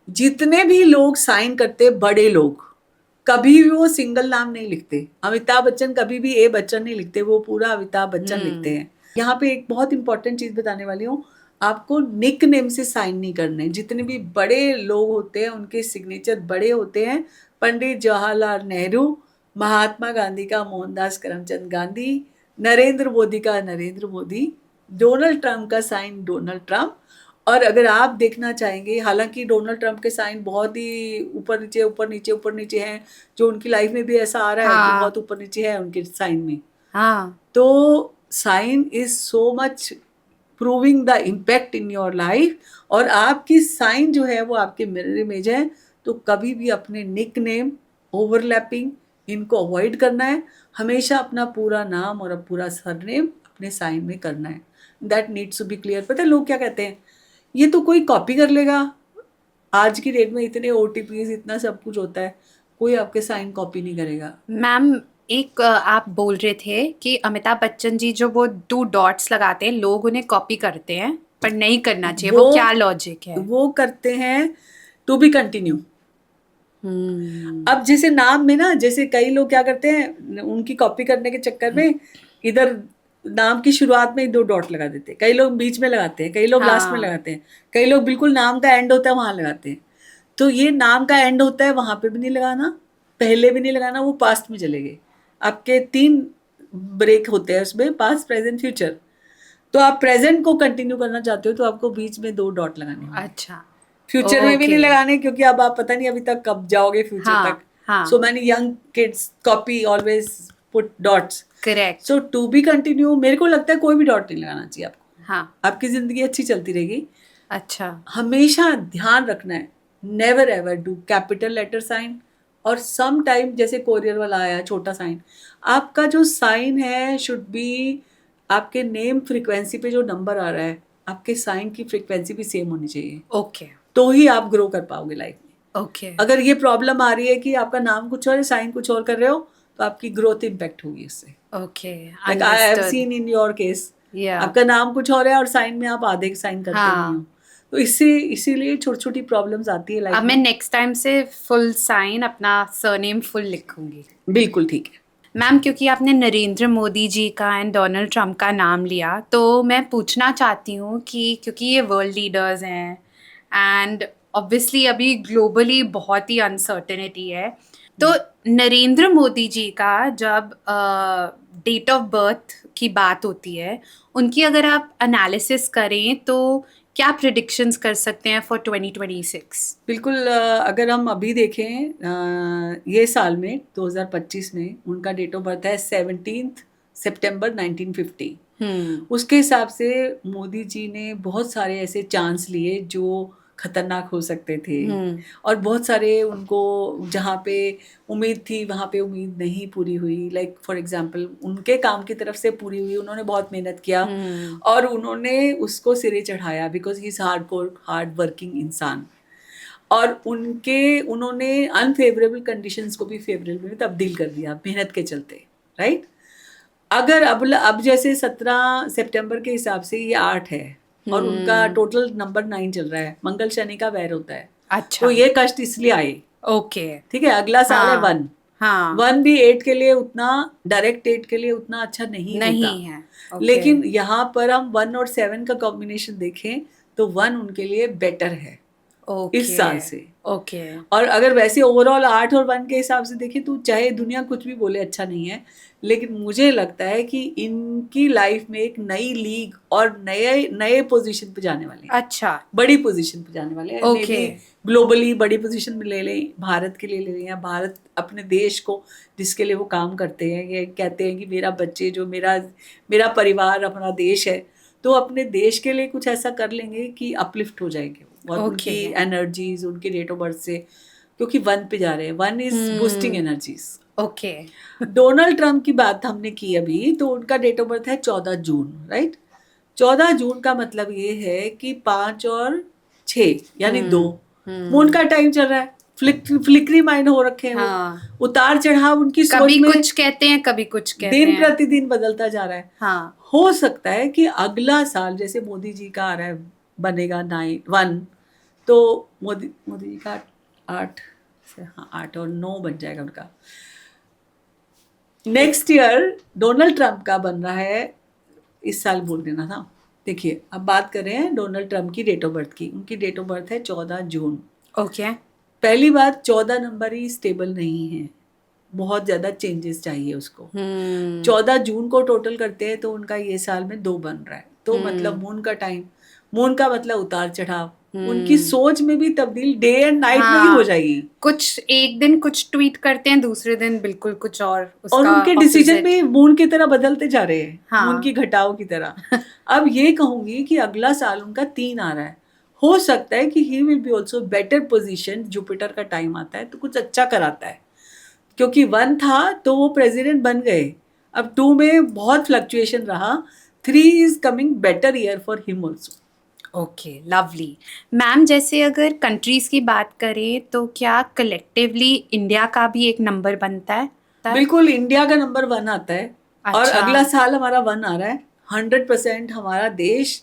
जितने भी लोग साइन करते, बड़े लोग कभी भी वो सिंगल नाम नहीं लिखते। अमिताभ बच्चन कभी भी ए बच्चन नहीं लिखते, वो पूरा अमिताभ बच्चन लिखते हैं। यहाँ पे एक बहुत इंपॉर्टेंट चीज बताने वाली हूँ, आपको निक नेम से साइन नहीं करने। जितने भी बड़े लोग होते हैं उनके सिग्नेचर बड़े होते हैं। पंडित जवाहरलाल नेहरू, महात्मा गांधी का मोहनदास करमचंद गांधी, नरेंद्र मोदी का नरेंद्र मोदी, डोनाल्ड ट्रंप का साइन डोनाल्ड ट्रंप। और अगर आप देखना चाहेंगे, हालांकि डोनाल्ड ट्रंप के साइन बहुत ही ऊपर नीचे हैं, जो उनकी लाइफ में भी ऐसा आ रहा है कि बहुत ऊपर नीचे है उनके साइन में। तो sign is so much proving the impact in your life. और आपकी साइन जो है वो आपके मिरर इमेज है। तो कभी भी अपने निक नेम, ओवरलैपिंग, इनको अवॉइड करना है। हमेशा अपना पूरा नाम और पूरा सरनेम अपने साइन में करना है। That needs to be clear. पता है लोग क्या कहते हैं, ये तो कोई कॉपी कर लेगा। आज की डेट में इतने OTPs, इतना सब कुछ होता है, कोई आपके साइन कॉपी नहीं करेगा। मैम, एक आप बोल रहे थे कि अमिताभ बच्चन जी जो वो 2 डॉट्स लगाते हैं, लोग उन्हें कॉपी करते हैं, पर नहीं करना चाहिए। वो क्या लॉजिक है? वो करते हैं टू बी कंटिन्यू। अब जैसे नाम में ना, जैसे कई लोग क्या करते हैं, उनकी कॉपी करने के चक्कर में इधर नाम की शुरुआत में ही 2 डॉट लगा देते हैं, कई लोग बीच में लगाते हैं, कई लोग लास्ट में हाँ लगाते हैं, कई लोग बिल्कुल नाम का एंड होता है वहां लगाते हैं। तो ये नाम का एंड होता है वहां पे भी नहीं लगाना, पहले भी नहीं लगाना, वो पास्ट में चले गए। आपके 3 ब्रेक होते हैं उसमें, पास्ट प्रेजेंट फ्यूचर। तो आप प्रेजेंट को कंटिन्यू करना चाहते हो तो आपको बीच में 2 डॉट लगाने होंगे। अच्छा फ्यूचर में भी ओके नहीं लगाने, क्योंकि अब आप पता नहीं अभी तक कब जाओगे फ्यूचर तक। हाँ सो हाँ many young kids copy always put dots. Correct so to be continue, मेरे को लगता है कोई भी डॉट नहीं लगाना चाहिए आपको। हाँ आपकी जिंदगी अच्छी चलती रहेगी। अच्छा हमेशा ध्यान रखना है, never ever do capital letter sign. और सम टाइम जैसे कोरियर वाला आया छोटा साइन, आपका जो साइन है शुड बी, आपके नेम फ्रीक्वेंसी पे जो नंबर आ रहा है आपके साइन की फ्रीक्वेंसी भी सेम होनी चाहिए, ओके तो ही आप ग्रो कर पाओगे लाइफ में। ओके अगर ये प्रॉब्लम आ रही है कि आपका नाम कुछ और है साइन कुछ और कर रहे हो, तो आपकी ग्रोथ इम्पैक्ट होगी इससे। Okay like I have understood seen in your case, या आपका नाम कुछ और है और साइन में आप आधे साइन करते नहीं हो। हाँ तो इससे इसीलिए छोटी छोटी प्रॉब्लम्स आती है लाइफ अब मैं में। नेक्स्ट टाइम से फुल साइन अपना सरनेम फुल लिखूंगी। बिल्कुल ठीक है। मैम क्योंकि आपने नरेंद्र मोदी जी का एंड डोनाल्ड ट्रंप का नाम लिया तो मैं पूछना चाहती हूँ कि क्योंकि ये वर्ल्ड लीडर्स हैं एंड ऑब्वियसली अभी ग्लोबली बहुत ही अनसर्टेनिटी है, तो नरेंद्र मोदी जी का जब डेट ऑफ बर्थ की बात होती है उनकी अगर आप एनालिसिस करें तो क्या प्रिडिक्शंस कर सकते हैं फॉर 2026? बिल्कुल अगर हम अभी देखें ये साल में 2025 में उनका डेट ऑफ बर्थ है 17 सितंबर 1950। उसके हिसाब से मोदी जी ने बहुत सारे ऐसे चांस लिए जो खतरनाक हो सकते थे, और बहुत सारे उनको जहाँ पे उम्मीद थी वहाँ पे उम्मीद नहीं पूरी हुई। लाइक फॉर एग्जांपल उनके काम की तरफ से पूरी हुई, उन्होंने बहुत मेहनत किया और उन्होंने उसको सिरे चढ़ाया because he is hard working इंसान। और उन्होंने अनफेवरेबल कंडीशंस को भी फेवरेबल में तब्दील कर दिया मेहनत के चलते, राइट। अगर अब जैसे 17 सितंबर के हिसाब से ये 8 है और उनका टोटल नंबर 9 चल रहा है, मंगल शनि का वैर होता है, तो अच्छा ये कष्ट इसलिए आए। ओके ठीक है, अगला साल है हाँ 1। हाँ 1 भी 8 के लिए उतना, डायरेक्ट 8 के लिए उतना अच्छा नहीं होता। नहीं है ओके लेकिन यहाँ पर हम 1 और 7 का कॉम्बिनेशन देखें तो 1 उनके लिए बेटर है इस साल ओके से। ओके और अगर वैसे ओवरऑल 8 और 1 के हिसाब से देखें तो चाहे दुनिया कुछ भी बोले अच्छा नहीं है, लेकिन मुझे लगता है कि इनकी लाइफ में एक नई लीग और नए नए पोजीशन पे जाने वाले हैं, अच्छा बड़ी पोजीशन पे जाने वाले हैं। मे ओके बी ग्लोबली बड़ी पोजीशन में ले लें, भारत के लिए ले लें, या भारत अपने देश को जिसके लिए वो काम करते हैं, ये कहते हैं कि मेरा बच्चे जो मेरा मेरा परिवार अपना देश है, तो अपने देश के लिए कुछ ऐसा कर लेंगे कि अपलिफ्ट हो जाएंगे वो। और ओके उनकी एनर्जीज उनके डेट ऑफ बर्थ से, क्योंकि 1 पे जा रहे हैं, 1 is boosting energies. Okay Donald Trump की बात हमने की अभी, तो उनका डेट ऑफ बर्थ है 14 जून, राइट। 14 जून का मतलब ये है कि 5 और 6 यानी 2 मून का टाइम चल रहा है। फ्लिकरी माइंड हो रखे हैं वो, हाँ उतार चढ़ाव उनकी सोच कभी में कुछ कहते हैं कभी कुछ कहते दिन हैं प्रतिदिन बदलता जा रहा है। हाँ हो सकता है कि अगला साल जैसे मोदी जी का आ रहा है बनेगा 1, तो मोदी मोदी जी का 8 से, हाँ 8 और 9 बन जाएगा उनका। नेक्स्ट ईयर डोनाल्ड ट्रंप का बन रहा है, इस साल बोल देना था। देखिए अब बात कर रहे हैं डोनाल्ड ट्रंप की डेट ऑफ बर्थ की। उनकी डेट ऑफ बर्थ है 14 जून। ओके पहली बात 14 नंबर ही स्टेबल नहीं है, बहुत ज़्यादा चेंजेस चाहिए उसको। 14 जून को टोटल करते हैं तो उनका ये साल में 2 बन रहा है, तो मतलब मून का टाइम, मून का मतलब उतार चढ़ाव, उनकी सोच में भी तब्दील डे एंड नाइट में ही हो जाएगी। कुछ एक दिन कुछ ट्वीट करते हैं दूसरे दिन बिल्कुल कुछ और और उसका उनके डिसीजन opposite। भी मून की तरह बदलते जा रहे हैं, हाँ। मून की घटाओं की तरह। अब ये कहूंगी कि अगला साल उनका 3 आ रहा है, हो सकता है कि he will be also better position. Jupiter का टाइम आता है तो कुछ अच्छा कराता है, क्योंकि 1 था तो वो प्रेसिडेंट बन गए, अब 2 में बहुत फ्लक्चुएशन रहा, 3 is coming better year for him also. Okay lovely ma'am, जैसे अगर कंट्रीज की बात करें तो क्या कलेक्टिवली इंडिया का भी एक नंबर बनता है? बिल्कुल, इंडिया का नंबर 1 आता है। और अच्छा अगला साल हमारा 1 आ रहा है। 100% हमारा देश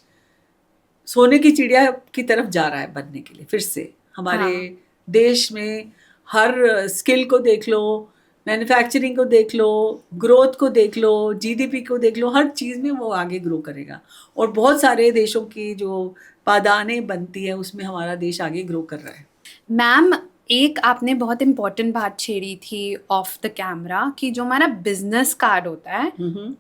सोने की चिड़िया की तरफ जा रहा है बनने के लिए फिर से। हमारे हाँ देश में हर स्किल को देख लो, मैन्युफैक्चरिंग को देख लो, ग्रोथ को देख लो, जीडीपी को देख लो, हर चीज़ में वो आगे ग्रो करेगा। और बहुत सारे देशों की जो पादानें बनती है उसमें हमारा देश आगे ग्रो कर रहा है। मैम, एक आपने बहुत इम्पोर्टेंट बात छेड़ी थी ऑफ द कैमरा कि जो हमारा बिजनेस कार्ड होता है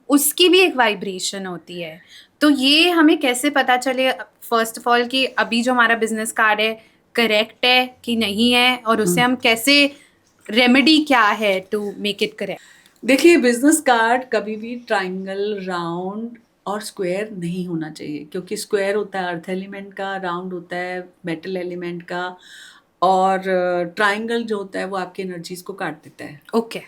उसकी भी एक वाइब्रेशन होती है। तो ये हमें कैसे पता चले फर्स्ट ऑफ ऑल कि अभी जो हमारा बिजनेस कार्ड है करेक्ट है कि नहीं है, और उसे हम कैसे, रेमेडी क्या है टू मेक इट करेक्ट? देखिए, बिजनेस कार्ड कभी भी ट्राइंगल, राउंड और स्क्वायर नहीं होना चाहिए, क्योंकि स्क्वायर होता है अर्थ एलिमेंट का, राउंड होता है मेटल एलिमेंट का, और ट्राइंगल जो होता है वो आपकी एनर्जीज को काट देता है। Okay.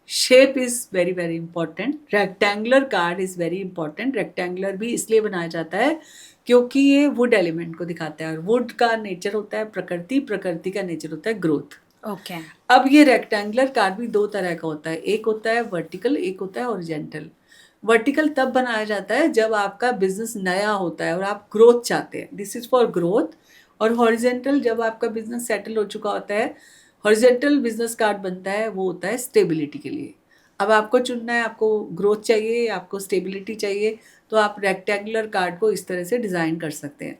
Shape is very very important. Rectangular card is very important. Rectangular भी इसलिए बनाया जाता है क्योंकि ये वुड एलिमेंट को दिखाता है, और वुड का नेचर होता है प्रकृति, प्रकृति का नेचर होता है ग्रोथ। ओके। अब ये रेक्टेंगुलर कार्ड भी दो तरह का होता है, एक होता है वर्टिकल, एक होता है हॉरिजेंटल। वर्टिकल तब बनाया जाता है जब आपका बिजनेस नया होता है और आप ग्रोथ चाहते हैं, दिस इज फॉर ग्रोथ। और हॉरिजेंटल जब आपका बिजनेस सेटल हो चुका होता है। हॉरिजेंटल बिजनेस कार्ड बनता है, वो होता है स्टेबिलिटी के लिए। अब आपको चुनना है, आपको ग्रोथ चाहिए, आपको स्टेबिलिटी चाहिए, तो आप रेक्टेंगुलर कार्ड को इस तरह से डिज़ाइन कर सकते हैं।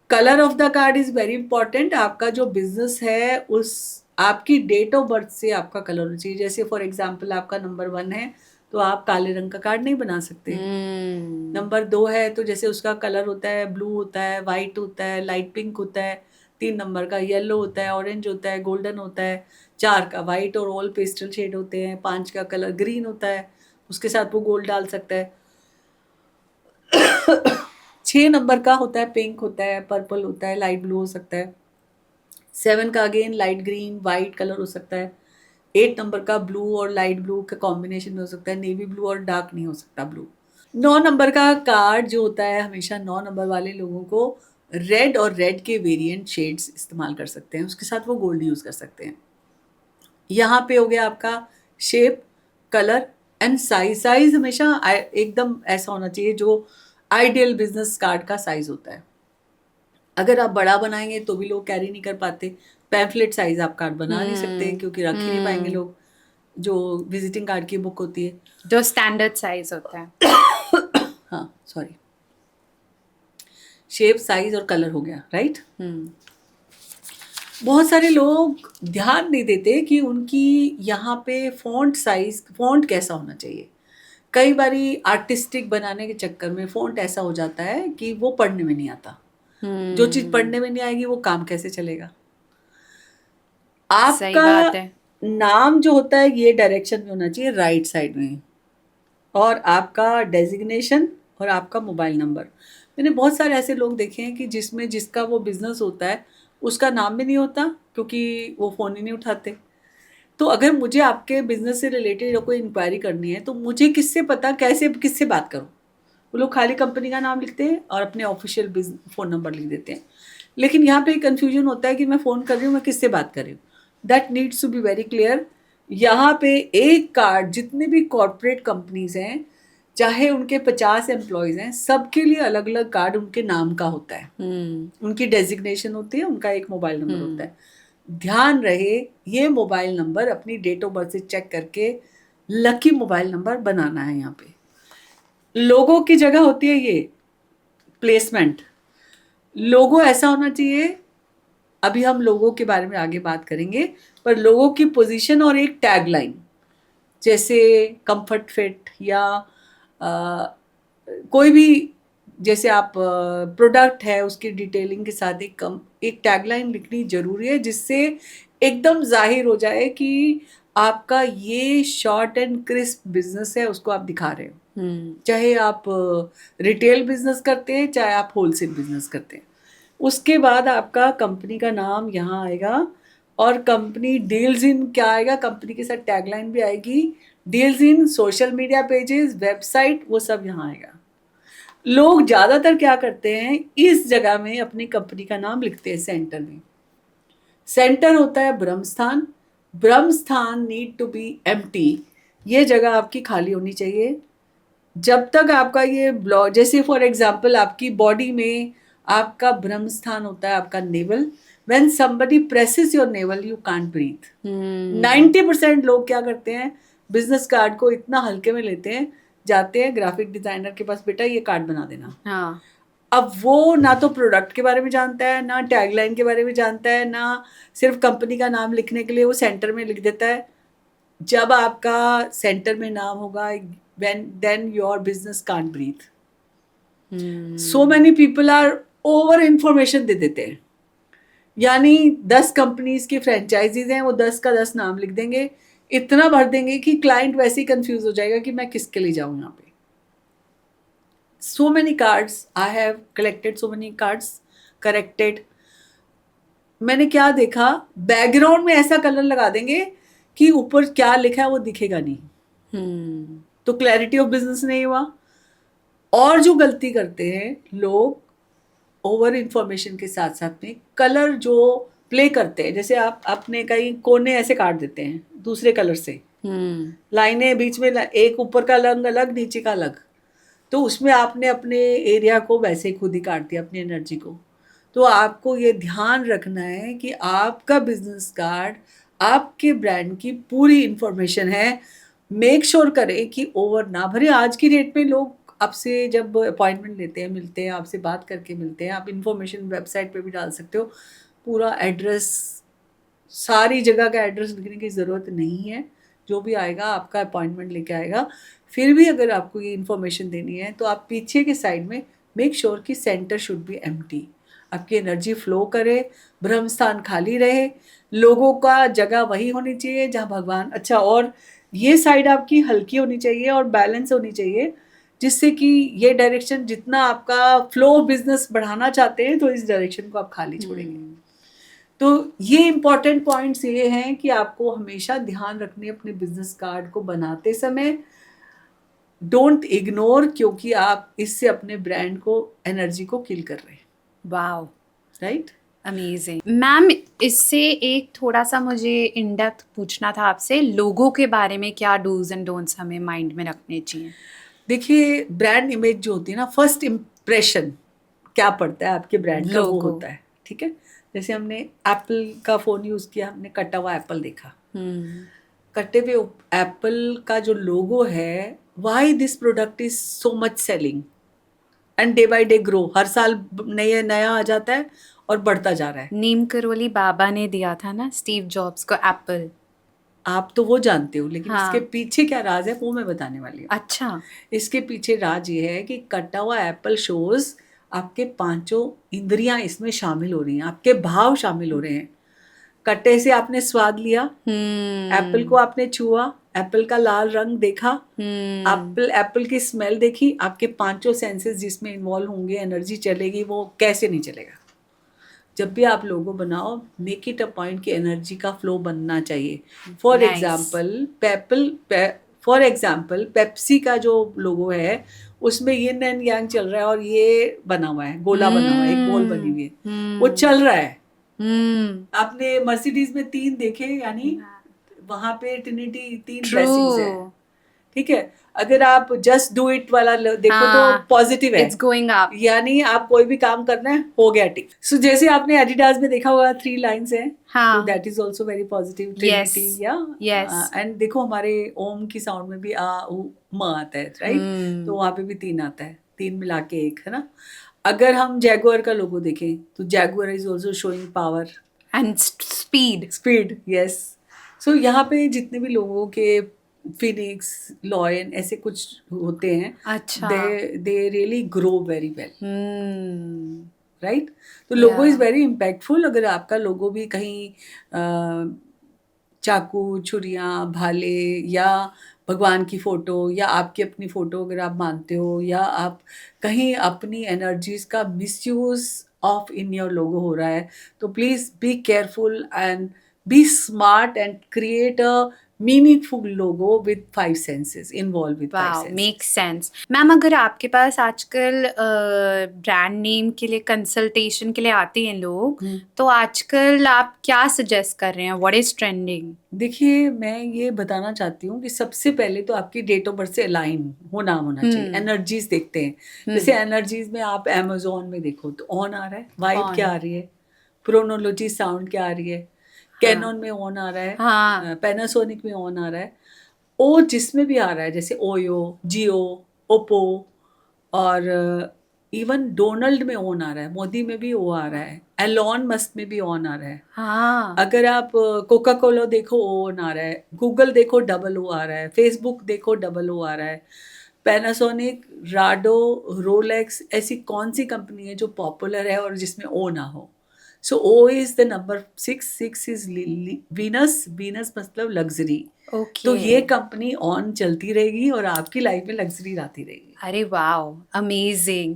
Colour of the card is very important. आपका जो बिजनेस है उस आपकी डेट ऑफ बर्थ से आपका कलर होना चाहिए। जैसे फॉर एग्जांपल आपका नंबर 1 है तो आप काले रंग का कार्ड नहीं बना सकते। नंबर 2 है तो जैसे उसका कलर होता है ब्लू होता है, वाइट होता है, लाइट पिंक होता है। 3 नंबर का येलो होता है, ऑरेंज होता है, गोल्डन होता है। 4 का वाइट और ऑल पेस्टल शेड होते हैं। 5 का कलर ग्रीन होता है, उसके साथ वो गोल्ड डाल सकता है। 6 नंबर का होता है पिंक होता है, पर्पल होता है, लाइट ब्लू हो सकता है। 7 का again light green white colour हो सकता है। 8 नंबर का ब्लू और लाइट ब्लू का कॉम्बिनेशन हो सकता है, नेवी ब्लू और डार्क नहीं हो सकता ब्लू। 9 नंबर का कार्ड जो होता है, हमेशा 9 नंबर वाले लोगों को रेड और रेड के वेरिएंट शेड्स इस्तेमाल कर सकते हैं, उसके साथ वो गोल्ड यूज़ कर सकते हैं। यहाँ पे हो गया आपका shape, colour and size. Size हमेशा एकदम ऐसा होना चाहिए जो आइडियल बिजनेस कार्ड का साइज होता है। अगर आप बड़ा बनाएंगे तो भी लोग कैरी नहीं कर पाते। पैम्फलेट साइज आप कार्ड बना नहीं सकते क्योंकि रख ही नहीं पाएंगे लोग, जो विजिटिंग कार्ड की बुक होती है, जो स्टैंडर्ड साइज होता है। हाँ सॉरी, शेप, साइज और कलर हो गया, राइट। बहुत सारे लोग ध्यान नहीं देते कि उनकी यहाँ पे फॉन्ट साइज, फॉन्ट कैसा होना चाहिए। कई बारी आर्टिस्टिक बनाने के चक्कर में फॉन्ट ऐसा हो जाता है कि वो पढ़ने में नहीं आता। जो चीज पढ़ने में नहीं आएगी वो काम कैसे चलेगा। सही बात आपका है। नाम जो होता है ये डायरेक्शन में होना चाहिए, राइट साइड में, और आपका डेजिग्नेशन और आपका मोबाइल नंबर। मैंने बहुत सारे ऐसे लोग देखे हैं कि जिसमें जिसका वो बिजनेस होता है उसका नाम भी नहीं होता क्योंकि वो फ़ोन ही नहीं उठाते। तो अगर मुझे आपके बिजनेस से रिलेटेड कोई इंक्वायरी करनी है तो मुझे किससे पता, कैसे किससे बात करूं। वो लोग खाली कंपनी का नाम लिखते हैं और अपने ऑफिशियल फ़ोन नंबर लिख देते हैं। लेकिन यहाँ पे कन्फ्यूजन होता है कि मैं फ़ोन कर रही हूँ, मैं किससे बात कर रही हूँ। That needs to be very clear. यहाँ पे एक कार्ड, जितने भी कॉर्पोरेट कंपनीज हैं, चाहे उनके 50 एम्प्लॉयज़ हैं, सबके लिए अलग अलग कार्ड उनके नाम का होता है। उनकी डेजिग्नेशन होती है, उनका एक मोबाइल नंबर होता है। ध्यान रहे ये मोबाइल नंबर अपनी डेट ऑफ बर्थ से चेक करके लकी मोबाइल नंबर बनाना है। यहाँ पे लोगों की जगह होती है ये प्लेसमेंट। लोगो ऐसा होना चाहिए, अभी हम लोगों के बारे में आगे बात करेंगे, पर लोगों की पोजीशन और एक टैगलाइन, जैसे कंफर्ट फिट या कोई भी, जैसे आप प्रोडक्ट है उसकी डिटेलिंग के साथ एक टैगलाइन लिखनी जरूरी है, जिससे एकदम जाहिर हो जाए कि आपका ये शॉर्ट एंड क्रिस्प बिजनेस है, उसको आप दिखा रहे हो। चाहे आप रिटेल बिजनेस करते हैं, चाहे आप होलसेल बिजनेस करते हैं। उसके बाद आपका कंपनी का नाम यहाँ आएगा और कंपनी डील्स इन क्या आएगा, कंपनी के साथ टैगलाइन भी आएगी। Deals in, social media pages, website, वो सब यहाँ आएगा। लोग ज़्यादातर क्या करते हैं, इस जगह में अपनी कंपनी का नाम लिखते हैं सेंटर में। सेंटर होता है ब्रह्म स्थान। ब्रह्म स्थान नीड टू बी एम्प्टी। ये जगह आपकी खाली होनी चाहिए। जब तक आपका ये ब्लॉक, जैसे फॉर एग्जांपल आपकी बॉडी में आपका ब्रह्म स्थान होता है, आपका navel. When somebody presses your navel you can't breathe. Hmm. 90% लोग क्या करते हैं, बिजनेस कार्ड को इतना हल्के में लेते हैं, जाते हैं ग्राफिक डिजाइनर के पास, बेटा ये कार्ड बना देना। हाँ. अब वो ना तो प्रोडक्ट के बारे में जानता है, ना टैगलाइन के बारे में जानता है, ना सिर्फ कंपनी का नाम लिखने के लिए वो सेंटर में लिख देता है। जब आपका सेंटर में नाम होगा, then your business can't breathe. Hmm. So many people are over information दे देते हैं, यानी 10 कंपनीज की फ्रेंचाइजीज हैं, वो 10 का 10 नाम लिख देंगे, इतना भर देंगे कि क्लाइंट वैसे ही कंफ्यूज हो जाएगा कि मैं किसके लिए जाऊं यहाँ पे। So many cards, I have collected so many cards, corrected. मैंने क्या देखा, बैकग्राउंड में ऐसा कलर लगा देंगे कि ऊपर क्या लिखा है वो दिखेगा नहीं, Hmm. तो क्लैरिटी ऑफ बिजनेस नहीं हुआ। और जो गलती करते हैं लोग, ओवर इंफॉर्मेशन के साथ साथ में कलर जो प्ले करते हैं, जैसे आप अपने कई कोने ऐसे काट देते हैं दूसरे कलर से, Hmm. लाइनें बीच में, एक ऊपर का रंग अलग नीचे का अलग, तो उसमें आपने अपने एरिया को वैसे ही खुद ही काट दिया, अपनी एनर्जी को। तो आपको ये ध्यान रखना है कि आपका बिजनेस कार्ड आपके ब्रांड की पूरी इंफॉर्मेशन है। मेक श्योर करें कि ओवर ना भरे। आज की डेट में लोग आपसे जब अपॉइंटमेंट लेते हैं, मिलते हैं, आपसे बात करके मिलते हैं, आप इंफॉर्मेशन वेबसाइट पे भी डाल सकते हो, पूरा एड्रेस, सारी जगह का एड्रेस लिखने की ज़रूरत नहीं है। जो भी आएगा आपका अपॉइंटमेंट लेके आएगा। फिर भी अगर आपको ये इन्फॉर्मेशन देनी है तो आप पीछे के साइड में मेक श्योर कि सेंटर शुड बी एम्प्टी, आपकी एनर्जी फ्लो करे, ब्रह्म स्थान खाली रहे, लोगों का जगह वही होनी चाहिए जहाँ भगवान। अच्छा, और ये साइड आपकी हल्की होनी चाहिए और बैलेंस होनी चाहिए, जिससे कि ये डायरेक्शन, जितना आपका फ्लो ऑफ बिजनेस बढ़ाना चाहते हैं तो इस डायरेक्शन को आप खाली छोड़ेंगे। तो ये इंपॉर्टेंट पॉइंट्स ये हैं कि आपको हमेशा ध्यान रखने अपने बिजनेस कार्ड को बनाते समय, डोंट इग्नोर, क्योंकि आप इससे अपने ब्रांड को, एनर्जी को किल कर रहे हैं। Wow. राइट? Amazing ma'am. इससे एक थोड़ा सा मुझे इन डेप्थ पूछना था आपसे, लोगों के बारे में क्या डूज एंड डोंट्स हमें माइंड में रखने चाहिए? देखिए, ब्रांड इमेज जो होती है ना, फर्स्ट इम्प्रेशन क्या पड़ता है आपके ब्रांड का, वो लोगो। होता है। ठीक है, जैसे हमने एप्पल का फ़ोन यूज़ किया, हमने कटा हुआ एप्पल देखा, कटे हुए एप्पल का जो लोगो है, why this product is so much selling and day by day grow, हर साल नया आ जाता है और बढ़ता जा रहा है। नीम करोली बाबा ने दिया था ना स्टीव जॉब्स को एप्पल। आप तो वो जानते हो, लेकिन हाँ. इसके पीछे क्या राज है वो मैं बताने वाली हूँ। अच्छा. इसके पीछे राज ये है कि कटा हुआ एप्पल शोज आपके पांचों इंद्रियां इसमें शामिल हो रही हैं, आपके भाव शामिल हो रहे हैं। कट्टे से आपने स्वाद लिया, एप्पल को आपने छुआ, एप्पल का लाल रंग देखा, एप्पल की स्मेल देखी, आपके पांचों सेंसेस जिसमें इन्वॉल्व होंगे, एनर्जी चलेगी, वो कैसे नहीं चलेगा। जब भी आप लोगो बनाओ, मेक इट अ पॉइंट कि एनर्जी का फ्लो बनना चाहिए। For Nice. एग्जाम्पल पेप्सी का जो लोगो है, उसमें यिन एंड यांग चल रहा है और ये बना हुआ है, गोला बना हुआ है, एक बॉल बनी हुई है, वो चल रहा है। आपने मर्सिडीज में 3 देखे, यानी वहां पे ट्रिनिटी 3 ब्लेसिंग्स है। ट्रू. ठीक है, अगर आप जस्ट डू इट वाला देखो तो हाँ, पॉजिटिव है, इट्स गोइंग अप. यानी आप कोई भी काम करना है, हो गया टिक। सो जैसे आपने एडिडास में देखा होगा 3 लाइंस हैं, हाँ. तो that is also very positive, Yes. Trinity या Yes. एंड देखो हमारे ओम की साउंड में भी आ उ म आता है, राइट? तो वहां पे भी 3 आता है, 3 मिला के 1, है ना? अगर हम जैगुआर का लोगो देखें तो Jaguar is also showing power and speed. Yes. So यहाँ पे जितने भी लोगों के फिनिक्स, लॉयन ऐसे कुछ होते हैं, अच्छा. They really grow very well, right? तो Yeah. Logo is very impactful. अगर आपका लोगो भी कहीं चाकू, छुरियाँ, भाले या भगवान की फ़ोटो या आपकी अपनी फ़ोटो अगर आप मानते हो, या आप कहीं अपनी एनर्जीज का misuse of in your logo हो रहा है, तो please be careful and be smart and create a meaningful logo with 5 senses, involve with 5 wow, senses. Make sense. Ma'am, अगर आपके पास आजकल ब्रांड नेम के लिए कंसल्टेशन के लिए आते हैं लोग, तो आजकल आप क्या सजेस्ट कर रहे हैं? What is trending? देखिए, मैं ये बताना चाहती हूँ कि सबसे पहले तो आपकी डेट ऑफ बर्थ से अलाइन होना चाहिए। एनर्जीज देखते हैं, जैसे एनर्जीज में आप अमेजोन में देखो तो ऑन आ रहा है, वाइब क्या आ रही है, प्रोनोलॉजी साउंड क्या आ रही है, हाँ कैनन में ऑन आ रहा है, हाँ पैनासोनिक में ऑन आ रहा है, ओ जिसमें भी आ रहा है, जैसे ओयो, जियो, ओप्पो, और इवन डोनाल्ड में ऑन आ रहा है, मोदी में भी ओ आ रहा है, एलॉन मस्क में भी ऑन आ रहा है। हाँ अगर आप कोका कोला देखो ओ ऑन आ रहा है, गूगल देखो डबल ओ आ रहा है, फेसबुक देखो डबल ओ आ रहा है, पैनासोनिक, राडो, रोलेक्स, ऐसी कौन सी कंपनी है जो पॉपुलर है और जिसमें ओ ना हो? So O is the number 6, 6 is Venus, Venus मतलब लग्जरी। तो ओके। ये कंपनी ऑन चलती रहेगी और आपकी लाइफ में लग्जरी आती रहेगी। अरे वाओ, अमेजिंग।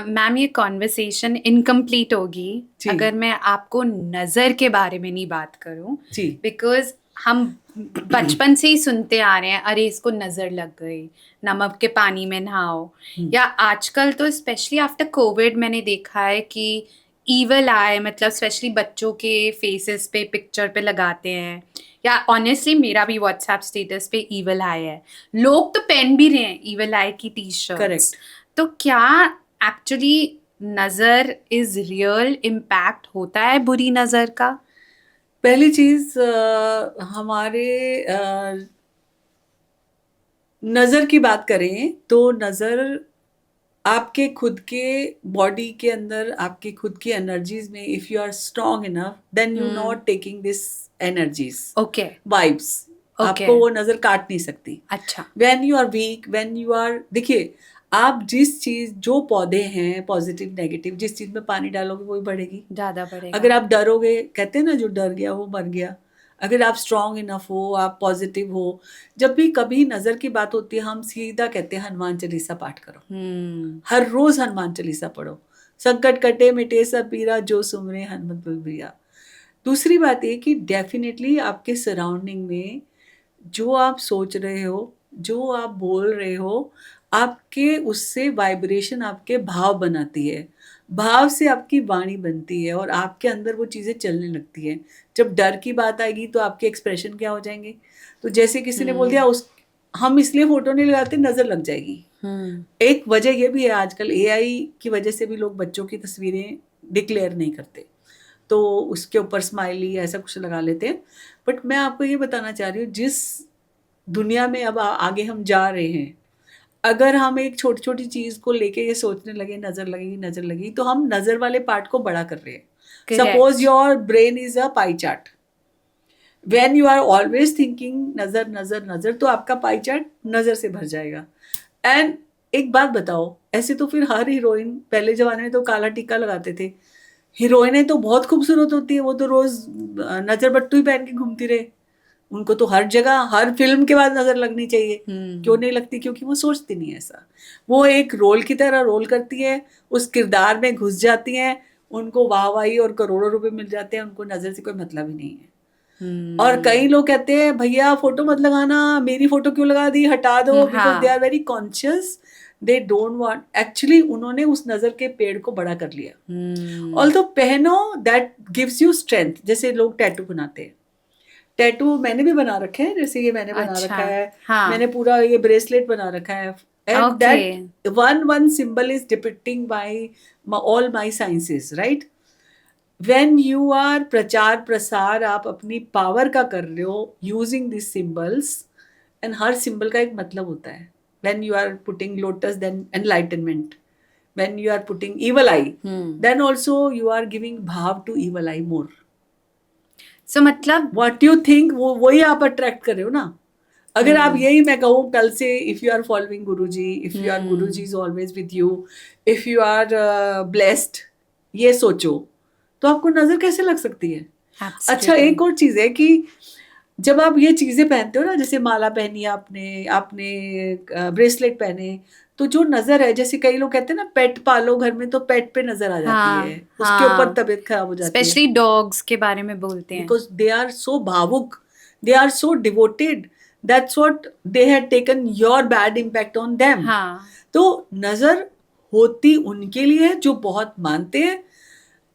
मैम ये कॉन्वर्सेशन इनकम्प्लीट होगी जी अगर मैं आपको नज़र के बारे में नहीं बात करूं, जी बिकॉज हम बचपन से ही सुनते आ रहे हैं, अरे इसको नज़र लग गई, नमक के पानी में नहाओ। या आजकल तो स्पेशली आफ्टर कोविड मैंने देखा है कि ईवल आए, मतलब स्पेशली बच्चों के फेसेस पे पिक्चर पे लगाते हैं, या ऑनेस्टली मेरा भी व्हाट्सएप स्टेटस पे ईवल आई है, लोग तो पहन भी रहे हैं ईवल आई की टी शर्ट्स। करेक्ट। तो क्या एक्चुअली नज़र इज रियल इम्पैक्ट होता है बुरी नज़र का? पहली चीज हमारे नज़र की बात करें तो नज़र आपके खुद के बॉडी के अंदर, आपके खुद की एनर्जीज में, if you are strong enough then you not taking this energies, okay vibes, okay, आपको वो नज़र काट नहीं सकती। अच्छा। When you are weak, when you are, देखिए आप जिस चीज, जो पौधे हैं पॉजिटिव नेगेटिव, जिस चीज में पानी डालोगे वही बढ़ेगी। ज़्यादा अगर पड़ेगा। आप डरोगे, कहते हैं ना जो डर गया वो मर गया। अगर आप स्ट्रांग इनफ हो, आप पॉजिटिव हो, जब भी कभी नजर की बात होती है हम सीधा कहते हैं हनुमान चालीसा पाठ करो, हर रोज हनुमान चालीसा पढ़ो, संकट कटे मिटे सब पीरा जो सुमरे हनुमत बलबीरा। दूसरी बात ये कि डेफिनेटली आपके सराउंडिंग में जो आप सोच रहे हो, जो आप बोल रहे हो, आपके उससे वाइब्रेशन आपके भाव बनाती है, भाव से आपकी वाणी बनती है और आपके अंदर वो चीज़ें चलने लगती है। जब डर की बात आएगी तो आपके एक्सप्रेशन क्या हो जाएंगे? तो जैसे किसी ने बोल दिया उस, हम इसलिए फोटो नहीं लगाते, नजर लग जाएगी। एक वजह ये भी है, आजकल एआई की वजह से भी लोग बच्चों की तस्वीरें डिक्लेयर नहीं करते, तो उसके ऊपर स्माइली ऐसा कुछ लगा लेते हैं। बट मैं आपको ये बताना चाह रही हूँ, जिस दुनिया में अब आगे हम जा रहे हैं, अगर हम एक छोटी छोटी चीज को लेके ये सोचने लगे नजर लगेगी नजर लगेगी, तो हम नजर वाले पार्ट को बड़ा कर रहे हैं। Suppose correct. Your brain is a pie chart, when you are always thinking नजर नजर नजर, तो आपका पाई चार्ट नजर से भर जाएगा। एंड एक बात बताओ, ऐसे तो फिर हर हीरोइन, पहले जमाने में तो काला टीका लगाते थे, हीरोइनें तो बहुत खूबसूरत होती है, वो तो रोज नजर बट्टू ही पहन के घूमती रहे, उनको तो हर जगह हर फिल्म के बाद नजर लगनी चाहिए। क्यों नहीं लगती? क्योंकि वो सोचती नहीं है ऐसा, वो एक रोल की तरह रोल करती है, उस किरदार में घुस जाती हैं, उनको वाहवाही और करोड़ों रुपए मिल जाते हैं, उनको नजर से कोई मतलब ही नहीं है। और कई लोग कहते हैं भैया फोटो मत लगाना, मेरी फोटो क्यों लगा दी, हटा दो, बिकॉज दे हाँ। Are very conscious, they don't want, actually उन्होंने उस नजर के पेड़ को बड़ा कर लिया। ऑल्दो पहनो, दैट गिव्स यू स्ट्रेंथ। जैसे लोग टैटू बनाते हैं, टैटू मैंने भी बना रखे हैं, जैसे ये मैंने बना अच्छा। रखा है, हाँ। मैंने पूरा ये ब्रेसलेट बना रखा है, and okay. That one one symbol is depicting by all my sciences, right? When you are प्रचार प्रसार आप अपनी पावर का कर रहे हो यूजिंग दिस सिंबल्स, एंड हर सिंबल का एक मतलब होता है। When you are putting lotus then enlightenment, when you are putting evil eye then also you are giving भाव to evil eye more। सो मतलब what you think वो वही आप अट्रैक्ट कर रहे हो ना। अगर आप यही, मैं कहूँ कल से, if you are following Guruji, if you are Guruji is always with you, if you are blessed, ये सोचो, तो आपको नजर कैसे लग सकती है? अच्छा, एक और चीज है कि जब आप ये चीजें पहनते हो ना, जैसे माला पहनी आपने, आपने ब्रेसलेट पहने, तो जो नजर है, जैसे कई लोग कहते हैं ना पेट पालो घर में, तो पेट पे नजर आ जाती है, उसके ऊपर तबीयत खराब हो जाती है, स्पेशली डॉग्स के बारे में बोलते हैं। बिकॉज दे आर सो भावुक, they are so devoted, that's what they had taken your bad impact on them. हाँ। तो नजर होती उनके लिए है जो बहुत मानते हैं।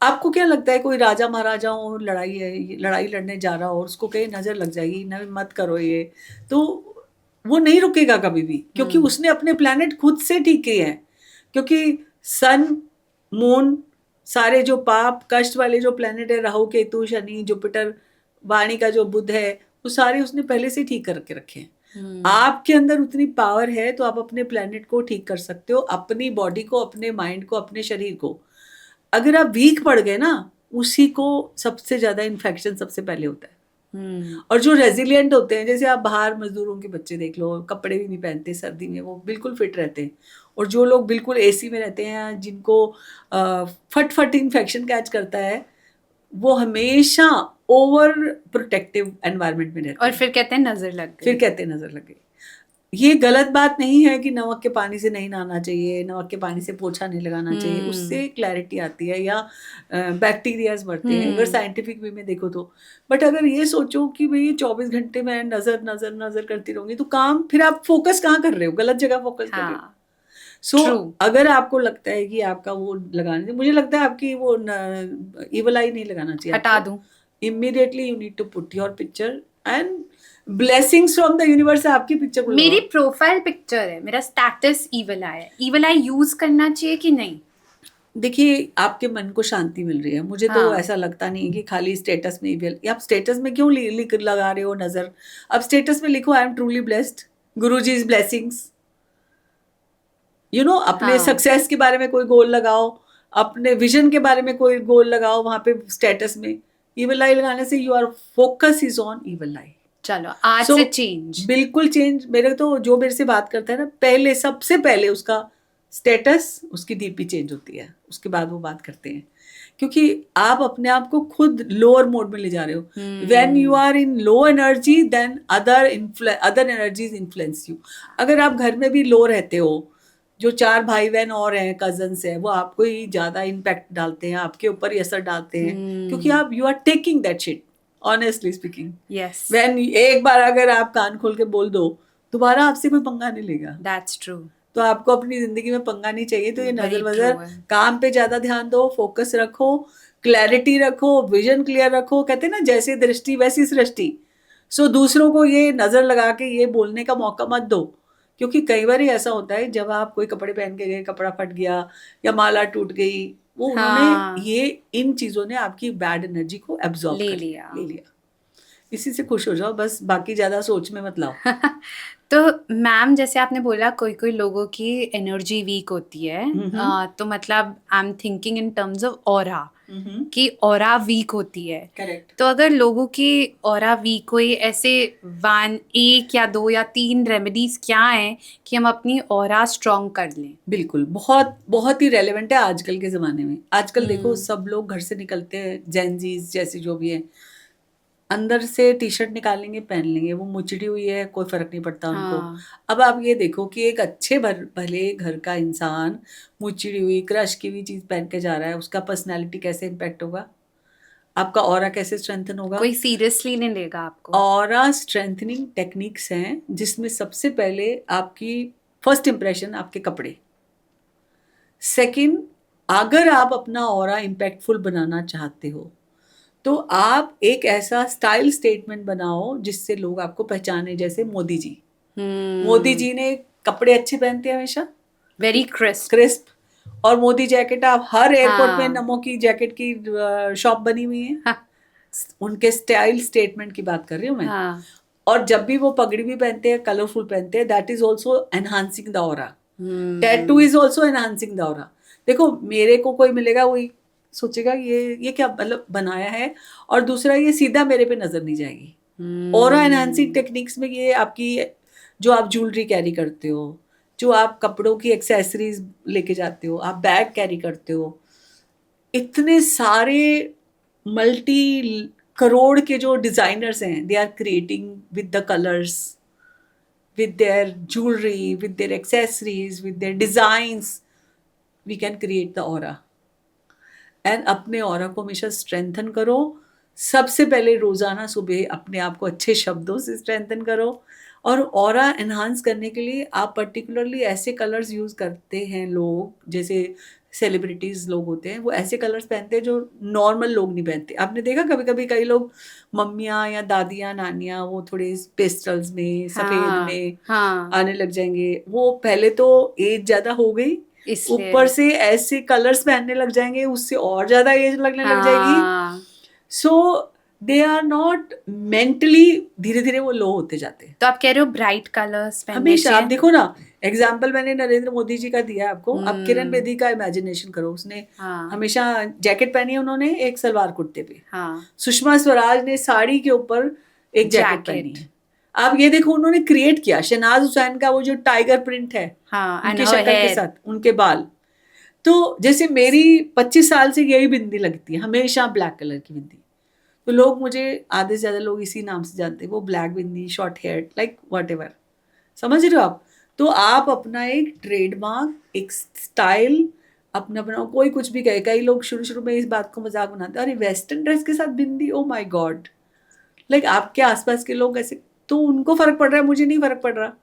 आपको क्या लगता है, कोई राजा महाराजा हो, लड़ाई है, लड़ाई लड़ने जा रहा हो, उसको कहीं नजर लग जाएगी ना, मत करो ये, तो वो नहीं रुकेगा कभी भी, क्योंकि उसने अपने प्लेनेट खुद से ठीक किए हैं। क्योंकि सन, मून, सारे जो पाप कष्ट वाले जो प्लेनेट है, राहु केतु शनि जुपिटर वाणी का जो बुध है, वो सारे उसने पहले से ठीक करके रखे हैं। आपके अंदर उतनी पावर है तो आप अपने प्लेनेट को ठीक कर सकते हो, अपनी बॉडी को, अपने माइंड को, अपने शरीर को। अगर आप वीक पड़ गए ना, उसी को सबसे ज्यादा इन्फेक्शन सबसे पहले होता है। और जो रेजिलियंट होते हैं, जैसे आप बाहर मजदूरों के बच्चे देख लो, कपड़े भी नहीं पहनते सर्दी में, वो बिल्कुल फिट रहते हैं। और जो लोग बिल्कुल एसी में रहते हैं, जिनको फट फट इन्फेक्शन कैच करता है, वो हमेशा ओवर प्रोटेक्टिव एनवायरनमेंट में रहते और हैं। फिर कहते हैं नजर लग गई। फिर कहते हैं नजर लग गई। ये गलत बात नहीं है कि नमक के पानी से नहीं नहाना चाहिए, नमक के पानी से पोछा नहीं लगाना चाहिए, उससे क्लैरिटी आती है या बैक्टीरियाज मरते हैं अगर साइंटिफिक वे में देखो तो। बट अगर ये सोचो कि भाई 24 घंटे मैं नजर नजर नजर करती रहूंगी, तो काम, फिर आप फोकस कहाँ कर रहे हो, गलत जगह फोकस कर रहे हो। सो अगर आपको लगता है कि आपका वो लगाने, मुझे लगता है आपकी वो इवल आई नहीं लगाना चाहिए, हटा दूं। Immediately you need to put your picture and blessings from the universe आपकी पिक्चर को मेरी प्रोफाइल पिक्चर है, मेरा स्टेटस ईवल आई है, ईवल आई यूज करना चाहिए कि नहीं? देखिए, आपके मन को शांति मिल रही है, मुझे तो ऐसा लगता नहीं है कि खाली स्टेटस में ईवल। आप स्टेटस में क्यों लिख लगा रहे हो नजर? अब स्टेटस में लिखो I am truly blessed, Guruji is blessings, you know. अपने सक्सेस के बारे में कोई गोल लगाओ, अपने विजन के बारे में कोई गोल लगाओ वहां पे स्टेटस में। ईवल आई लगाने से you are focus is on evil eye. चलो आज से चेंज, बिल्कुल चेंज। मेरे तो जो मेरे से बात करता है ना, पहले सबसे पहले उसका स्टेटस, उसकी डीपी चेंज होती है, उसके बाद वो बात करते हैं। क्योंकि आप अपने आप को खुद लोअर मोड में ले जा रहे हो। When you are in low energy, then other energies influence you. अगर आप घर में भी लो रहते हो, जो 4 भाई बहन और हैं, कजन्स हैं, वो आपको ही ज्यादा इम्पैक्ट डालते हैं, आपके ऊपर ही असर डालते हैं, क्योंकि आप you are taking that shit, honestly speaking. Yes, when एक बार अगर आप कान खोल के बोल दो, दोबारा आपसे कोई पंगा नहीं लेगा। That's true. तो आपको अपनी जिंदगी में पंगा नहीं चाहिए, तो ये नजर वजर काम पे ज्यादा ध्यान दो, फोकस रखो, क्लैरिटी रखो, विजन क्लियर रखो। कहते हैं ना, जैसी दृष्टि वैसी सृष्टि। सो दूसरों को ये नजर लगा के ये बोलने का मौका मत दो, क्योंकि कई बार ऐसा होता है, जब आप कोई कपड़े पहन के गए, कपड़ा फट गया या माला टूट गई, वो उन्होंने ये इन चीजों ने आपकी बैड एनर्जी को एब्जॉर्ब ले लिया। इसी से खुश हो जाओ बस, बाकी ज्यादा सोच में मत लाओ। तो मैम, जैसे आपने बोला कोई कोई लोगों की एनर्जी वीक होती है, तो मतलब I am thinking in terms of aura, कि ऑरा वीक होती है। करेक्ट। तो अगर लोगों की ऑरा वीक हुई, ऐसे 1 या 2 या 3 रेमेडीज क्या हैं कि हम अपनी ऑरा स्ट्रॉन्ग कर लें? बिल्कुल, बहुत बहुत ही रेलेवेंट है आजकल के ज़माने में। आजकल देखो, सब लोग घर से निकलते हैं, जेनजीज जैसे जो भी हैं, अंदर से टी शर्ट निकालेंगे, पहन लेंगे, वो मुचड़ी हुई है, कोई फर्क नहीं पड़ता उनको। अब आप ये देखो कि एक अच्छे भले घर का इंसान मुचड़ी हुई, क्रश की हुई चीज पहन के जा रहा है, उसका पर्सनैलिटी कैसे इम्पैक्ट होगा, आपका ऑरा कैसे स्ट्रेंथन होगा? कोई सीरियसली नहीं लेगा आपको। ऑरा स्ट्रेंथनिंग टेक्निक्स हैं, जिसमें सबसे पहले आपकी फर्स्ट इंप्रेशन आपके कपड़े। सेकंड, अगर आप अपना ऑरा इम्पैक्टफुल बनाना चाहते हो, तो आप एक ऐसा स्टाइल स्टेटमेंट बनाओ जिससे लोग आपको पहचाने। जैसे मोदी जी, मोदी जी ने कपड़े अच्छे पहनते हैं हमेशा, वेरी क्रिस्प। और मोदी जैकेट, आप हर एयरपोर्ट में नमो की जैकेट की शॉप बनी हुई है। उनके स्टाइल स्टेटमेंट की बात कर रही हूँ मैं। और जब भी वो पगड़ी भी पहनते हैं, कलरफुल पहनते हैं, that is also enhancing the aura. Tattoo is also enhancing the aura. देखो, मेरे को कोई मिलेगा, वही सोचेगा ये क्या मतलब बनाया है, और दूसरा ये सीधा मेरे पे नजर नहीं जाएगी। ऑरा एनहांसिंग टेक्निक्स में ये आपकी, जो आप ज्वेलरी कैरी करते हो, जो आप कपड़ों की एक्सेसरीज लेके जाते हो, आप बैग कैरी करते हो, इतने सारे मल्टी करोड़ के जो डिजाइनर्स हैं, they are creating with the colours, with their jewelry, with their accessories, with their designs, we can create the aura. And अपने ऑरा को हमेशा स्ट्रेंथन करो। सबसे पहले रोजाना सुबह अपने आप को अच्छे शब्दों से स्ट्रेंथन करो। और ऑरा एनहांस करने के लिए आप पर्टिकुलरली ऐसे कलर्स यूज करते हैं लोग, जैसे सेलिब्रिटीज लोग होते हैं, वो ऐसे कलर्स पहनते हैं जो नॉर्मल लोग नहीं पहनते। आपने देखा कभी कभी कई लोग, मम्मियाँ या दादियाँ नानियाँ, वो थोड़े पेस्टल्स में, सफेद में आने लग जाएंगे। वो पहले तो एज ज्यादा हो गई, इसलिए ऊपर से ऐसे कलर्स पहनने लग जाएंगे, उससे और ज्यादा एज लगने लग जाएगी। हाँ, सो दे आर नॉट मेंटली, धीरे धीरे वो लो होते जाते हैं। तो आप कह रहे हो ब्राइट कलर्स पहनने हमेशा आप चाहिए। देखो ना, एग्जाम्पल मैंने नरेंद्र मोदी जी का दिया आपको, अब किरण हम्म, बेदी का इमेजिनेशन करो, उसने हाँ हमेशा जैकेट पहनी है उन्होंने एक सलवार कुर्ते पे। हाँ, सुषमा स्वराज ने साड़ी के ऊपर एक जैकेट पहनी जैकेट, है। आप ये देखो, उन्होंने क्रिएट किया। शहनाज हुसैन का वो जो टाइगर प्रिंट है हाँ, एंड उनकी हर शक्ल के हेयर, साथ, उनके बाल। तो जैसे मेरी 25 साल से यही बिंदी लगती है, हमेशा ब्लैक कलर की बिंदी। तो लोग मुझे, आधे से ज्यादा लोग इसी नाम से जानते हैं, वो black bindi, short hair, like whatever. समझ रहे हो आप? तो आप अपना एक ट्रेडमार्क, एक स्टाइल अपना बनाओ। कोई कुछ भी कहे, कई लोग शुरू शुरू में इस बात को मजाक बनाते हैं, अरे वेस्टर्न ड्रेस के साथ बिंदी, ओ माय गॉड। लाइक आपके आसपास के लोग ऐसे, तो उनको फर्क पड़ रहा है, मुझे नहीं फर्क पड़ रहा।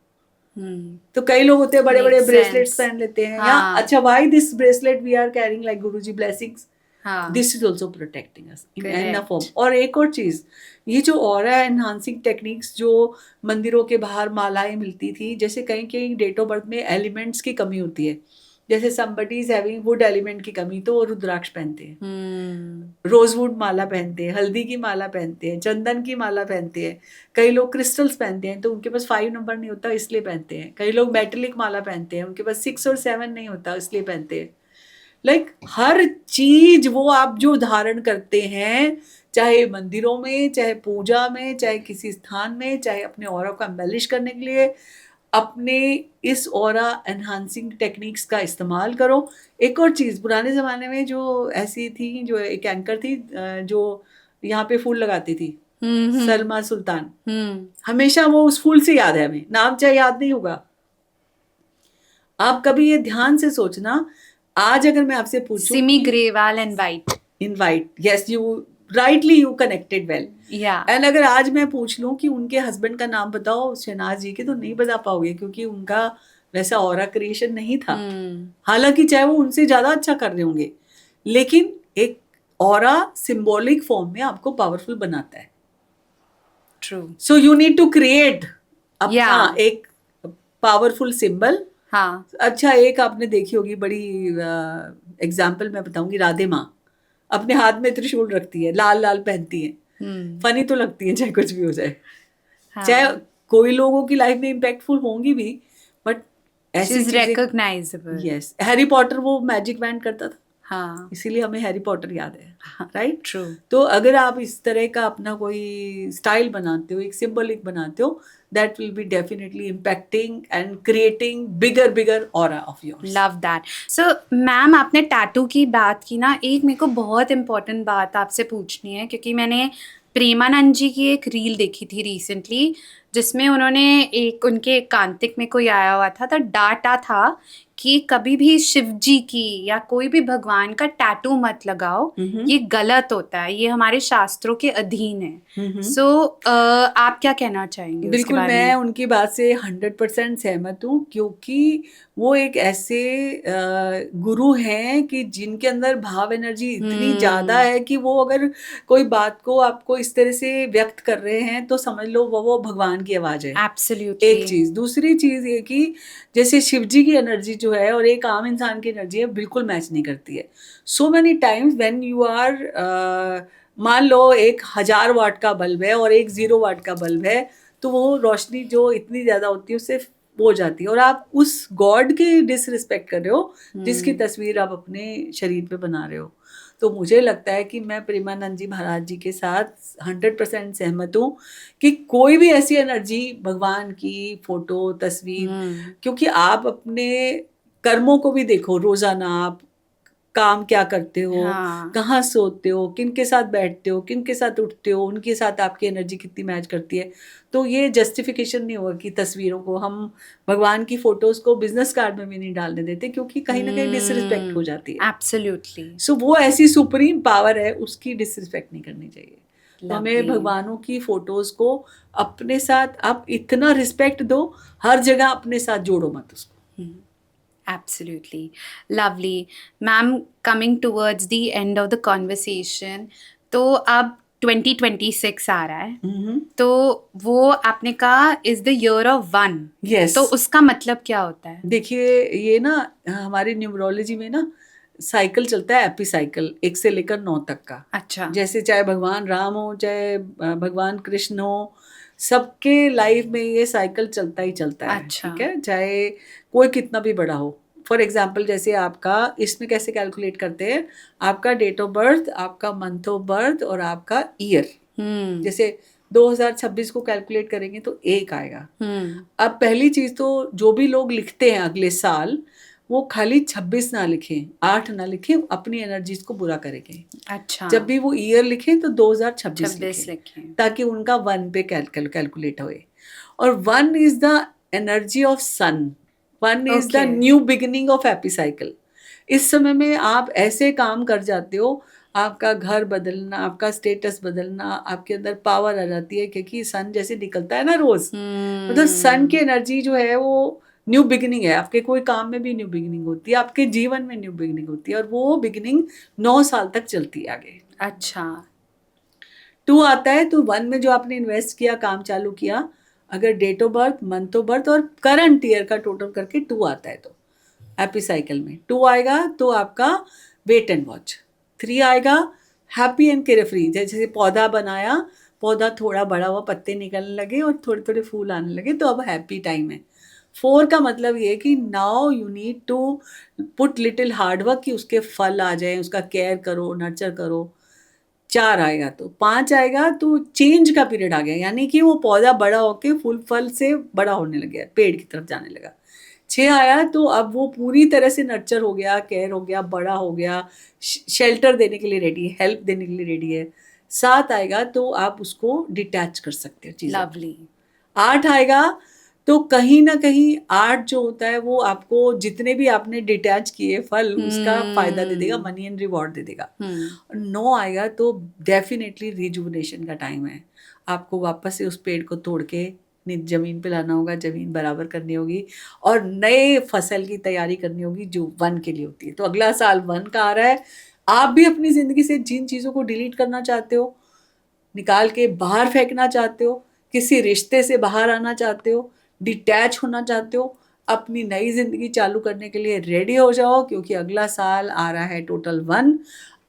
तो कई लोग होते हैं बड़े बड़े मेक ब्रेसलेट्स सेंस, पहन लेते हैं, या हाँ अच्छा why this bracelet we are carrying like Guruji blessings, हाँ, this is also protecting us in an form. Correct, और एक और चीज, ये जो ऑरा एनहांसिंग टेक्निक्स जो मंदिरों के बाहर मालाएं मिलती थी, जैसे कहीं कहीं डेट ऑफ बर्थ में एलिमेंट्स की कमी होती है, जैसे somebody is having would element की कमी, तो वो रुद्राक्ष पहनते हैं, रोजवुड माला पहनते हैं, हल्दी की माला पहनते हैं, चंदन की माला पहनते हैं। कई लोग क्रिस्टल्स पहनते हैं, तो उनके पास 5 नंबर नहीं होता इसलिए पहनते हैं। कई लोग मेटेलिक माला पहनते हैं, उनके पास 6 और 7 नहीं होता इसलिए पहनते हैं। लाइक हर चीज वो आप जो धारण करते हैं, चाहे मंदिरों में, चाहे पूजा में, चाहे किसी स्थान में, चाहे अपने ऑरा को एम्बेलिश करने के लिए, अपने इस ऑरा एनहांसिंग टेक्निक्स का इस्तेमाल करो। एक और चीज, पुराने जमाने में जो ऐसी थी, जो एक एंकर थी जो यहाँ पे फूल लगाती थी, सलमा सुल्तान, हमेशा वो उस फूल से याद है हमें, नाम चाहे याद नहीं होगा। आप कभी ये ध्यान से सोचना, आज अगर मैं आपसे पूछूं सिमी कि Grewal and white, invite, yes you rightly you connected well. या एंड अगर आज मैं पूछ लूं कि उनके हस्बैंड का नाम बताओ शहनाज जी के, तो नहीं बता पाओगे, क्योंकि उनका वैसा ऑरा क्रिएशन नहीं था। हालांकि चाहे वो उनसे ज्यादा अच्छा कर रहे होंगे, लेकिन एक ऑरा सिंबॉलिक फॉर्म में आपको पावरफुल बनाता है। True, so you need to create अपना Yeah. एक पावरफुल सिंबल। हाँ, अच्छा, एक आपने देखी होगी बड़ी एग्जाम्पल मैं बताऊंगी, राधे माँ अपने हाथ में त्रिशूल रखती है, लाल लाल पहनती है, फनी तो लगती है चाहे कुछ भी हो जाए, चाहे हाँ, कोई लोगों की लाइफ में इम्पैक्टफुल होंगी भी, बट शी ऐसी इज चीजें। रिकॉग्नाइजेबल, यस, हैरी पॉटर वो मैजिक बैंड करता था, हाँ, इसीलिए हमें हैरी पॉटर याद है, राइट? ट्रू, तो अगर आप इस तरह का अपना कोई स्टाइल बनाते हो, एक सिंबलिक बनाते हो, that will be definitely impacting and creating bigger bigger aura of yours. Love that. So ma'am, आपने टैटू की बात की ना, एक मेरे को बहुत इम्पोर्टेंट बात आपसे पूछनी है, क्योंकि मैंने प्रेमानंद जी की एक रील देखी थी रिसेंटली, जिसमें उन्होंने एक उनके एकांतिक में कोई आया हुआ था तो डांटा था कि कभी भी शिव जी की या कोई भी भगवान का टैटू मत लगाओ, ये गलत होता है, ये हमारे शास्त्रों के अधीन है। सो आप क्या कहना चाहेंगे उसके बिल्कुल, बारे मैं में? उनकी बात से 100% सहमत हूँ, क्योंकि वो एक ऐसे गुरु हैं कि जिनके अंदर भाव एनर्जी इतनी ज़्यादा है कि वो अगर कोई बात को आपको इस तरह से व्यक्त कर रहे हैं, तो समझ लो वो भगवान की आवाज़ है। एब्सोल्युटली। एक चीज़, दूसरी चीज़ ये कि जैसे शिव जी की एनर्जी जो है और एक आम इंसान की एनर्जी है, बिल्कुल मैच नहीं करती है। So many times when you are, मान लो एक 1000 वाट का बल्ब है और एक 0 वाट का बल्ब है, तो वो रोशनी जो इतनी ज्यादा होती है उससे हो जाती है, और आप उस गॉड की डिसरिस्पेक्ट कर रहे हो जिसकी तस्वीर आप अपने शरीर पे बना रहे हो। तो मुझे लगता है कि मैं प्रेमानंद जी महाराज जी के साथ 100% सहमत हूँ कि कोई भी ऐसी एनर्जी, भगवान की फोटो, तस्वीर, क्योंकि आप अपने कर्मों को भी देखो, रोजाना आप काम क्या करते हो, हाँ, कहाँ सोते हो, किन के साथ बैठते हो, किन के साथ उठते हो, उनके साथ आपकी एनर्जी कितनी मैच करती है। तो ये जस्टिफिकेशन नहीं होगा कि तस्वीरों को हम, भगवान की फोटोज को बिजनेस कार्ड में भी नहीं डालने देते, क्योंकि कहीं ना कहीं डिसरिस्पेक्ट हो जाती है। एब्सोल्युटली, सो वो ऐसी सुप्रीम पावर है, उसकी डिसरिस्पेक्ट नहीं करनी चाहिए। तो हमें भगवानों की फोटोज को अपने साथ आप इतना रिस्पेक्ट दो, हर जगह अपने साथ जोड़ो मत उसको। Absolutely. Lovely. Ma'am, coming towards the end of the conversation, तो अब 2026 आ रहा है, तो वो आपने कहा is the year of one. Yes, तो उसका मतलब क्या होता है? देखिए ये ना हमारी न्यूमरोलॉजी में ना साइकिल चलता है, एपी साइकिल 1 से लेकर 9 तक का। अच्छा। जैसे चाहे भगवान राम हो, चाहे भगवान कृष्ण हो, सबके लाइफ में ये साइकिल चलता ही चलता है। अच्छा। ठीक है, चाहे कोई कितना भी बड़ा हो। फॉर एग्जाम्पल जैसे आपका इसमें कैसे कैलकुलेट करते हैं, आपका डेट ऑफ बर्थ, आपका मंथ ऑफ बर्थ और आपका ईयर। जैसे 2026 को कैलकुलेट करेंगे तो 1 आएगा। अब पहली चीज तो जो भी लोग लिखते हैं अगले साल, वो खाली 26 ना लिखें, 8 ना लिखें, अपनी एनर्जीज को बुरा करेंगे। अच्छा। जब भी वो ईयर लिखें तो 2026 26 लिखें, लिखें। ताकि उनका 1 पे कैलकुलेट होए। और 1 is the energy of sun, 1 is the Okay. New beginning of happy cycle. इस समय में आप ऐसे काम कर जाते हो, आपका घर बदलना, आपका स्टेटस बदलना, आपके अंदर पावर आ जाती है, क्योंकि सन जैसे निकलता है ना रोज, मतलब सन की एनर्जी जो है वो न्यू बिगिनिंग है। आपके कोई काम में भी न्यू बिगिनिंग होती है, आपके जीवन में न्यू बिगिनिंग होती है, और वो बिगिनिंग 9 साल तक चलती है आगे। अच्छा। 2 आता है तो 1 में जो आपने इन्वेस्ट किया, काम चालू किया, अगर date of birth, month of birth और करंट ईयर का टोटल करके 2 आता है, तो हैप्पी साइकिल में 2 आएगा तो आपका वेट एंड वॉच। 3 आएगा हैप्पी एंड केयर फ्री, जैसे पौधा बनाया, पौधा थोड़ा बड़ा हुआ, पत्ते निकलने लगे और थोड़े थोड़े फूल आने लगे, तो अब हैप्पी टाइम है। 4 का मतलब ये कि now you need to put little hard work कि उसके फल आ जाए, उसका केयर करो, नर्चर करो। 4 आएगा तो 5 आएगा तो चेंज का पीरियड आ गया, यानी कि वो पौधा बड़ा होके फूल फल से बड़ा होने लग गया, पेड़ की तरफ जाने लगा। 6 आया तो अब वो पूरी तरह से नर्चर हो गया, केयर हो गया, बड़ा हो गया, शेल्टर देने के लिए रेडी है, हेल्प देने के लिए रेडी है। 7 आएगा तो आप उसको डिटैच कर सकते हो चीज़ों को। लवली। 8 आएगा तो कहीं ना कहीं 8 जो होता है वो आपको जितने भी आपने डिटैच किए फल, उसका फायदा दे देगा, मनी एंड रिवॉर्ड दे देगा। 9 आएगा तो डेफिनेटली रिजुवनेशन का टाइम है। आपको वापस से उस पेड़ को तोड़ के जमीन पे लाना होगा, जमीन बराबर करनी होगी और नए फसल की तैयारी करनी होगी जो 1 के लिए होती है। तो अगला साल 1 का आ रहा है। आप भी अपनी जिंदगी से जिन चीजों को डिलीट करना चाहते हो, निकाल के बाहर फेंकना चाहते हो, किसी रिश्ते से बाहर आना चाहते हो, डिटैच होना चाहते हो, अपनी नई जिंदगी चालू करने के लिए रेडी हो जाओ, क्योंकि अगला साल आ रहा है टोटल 1।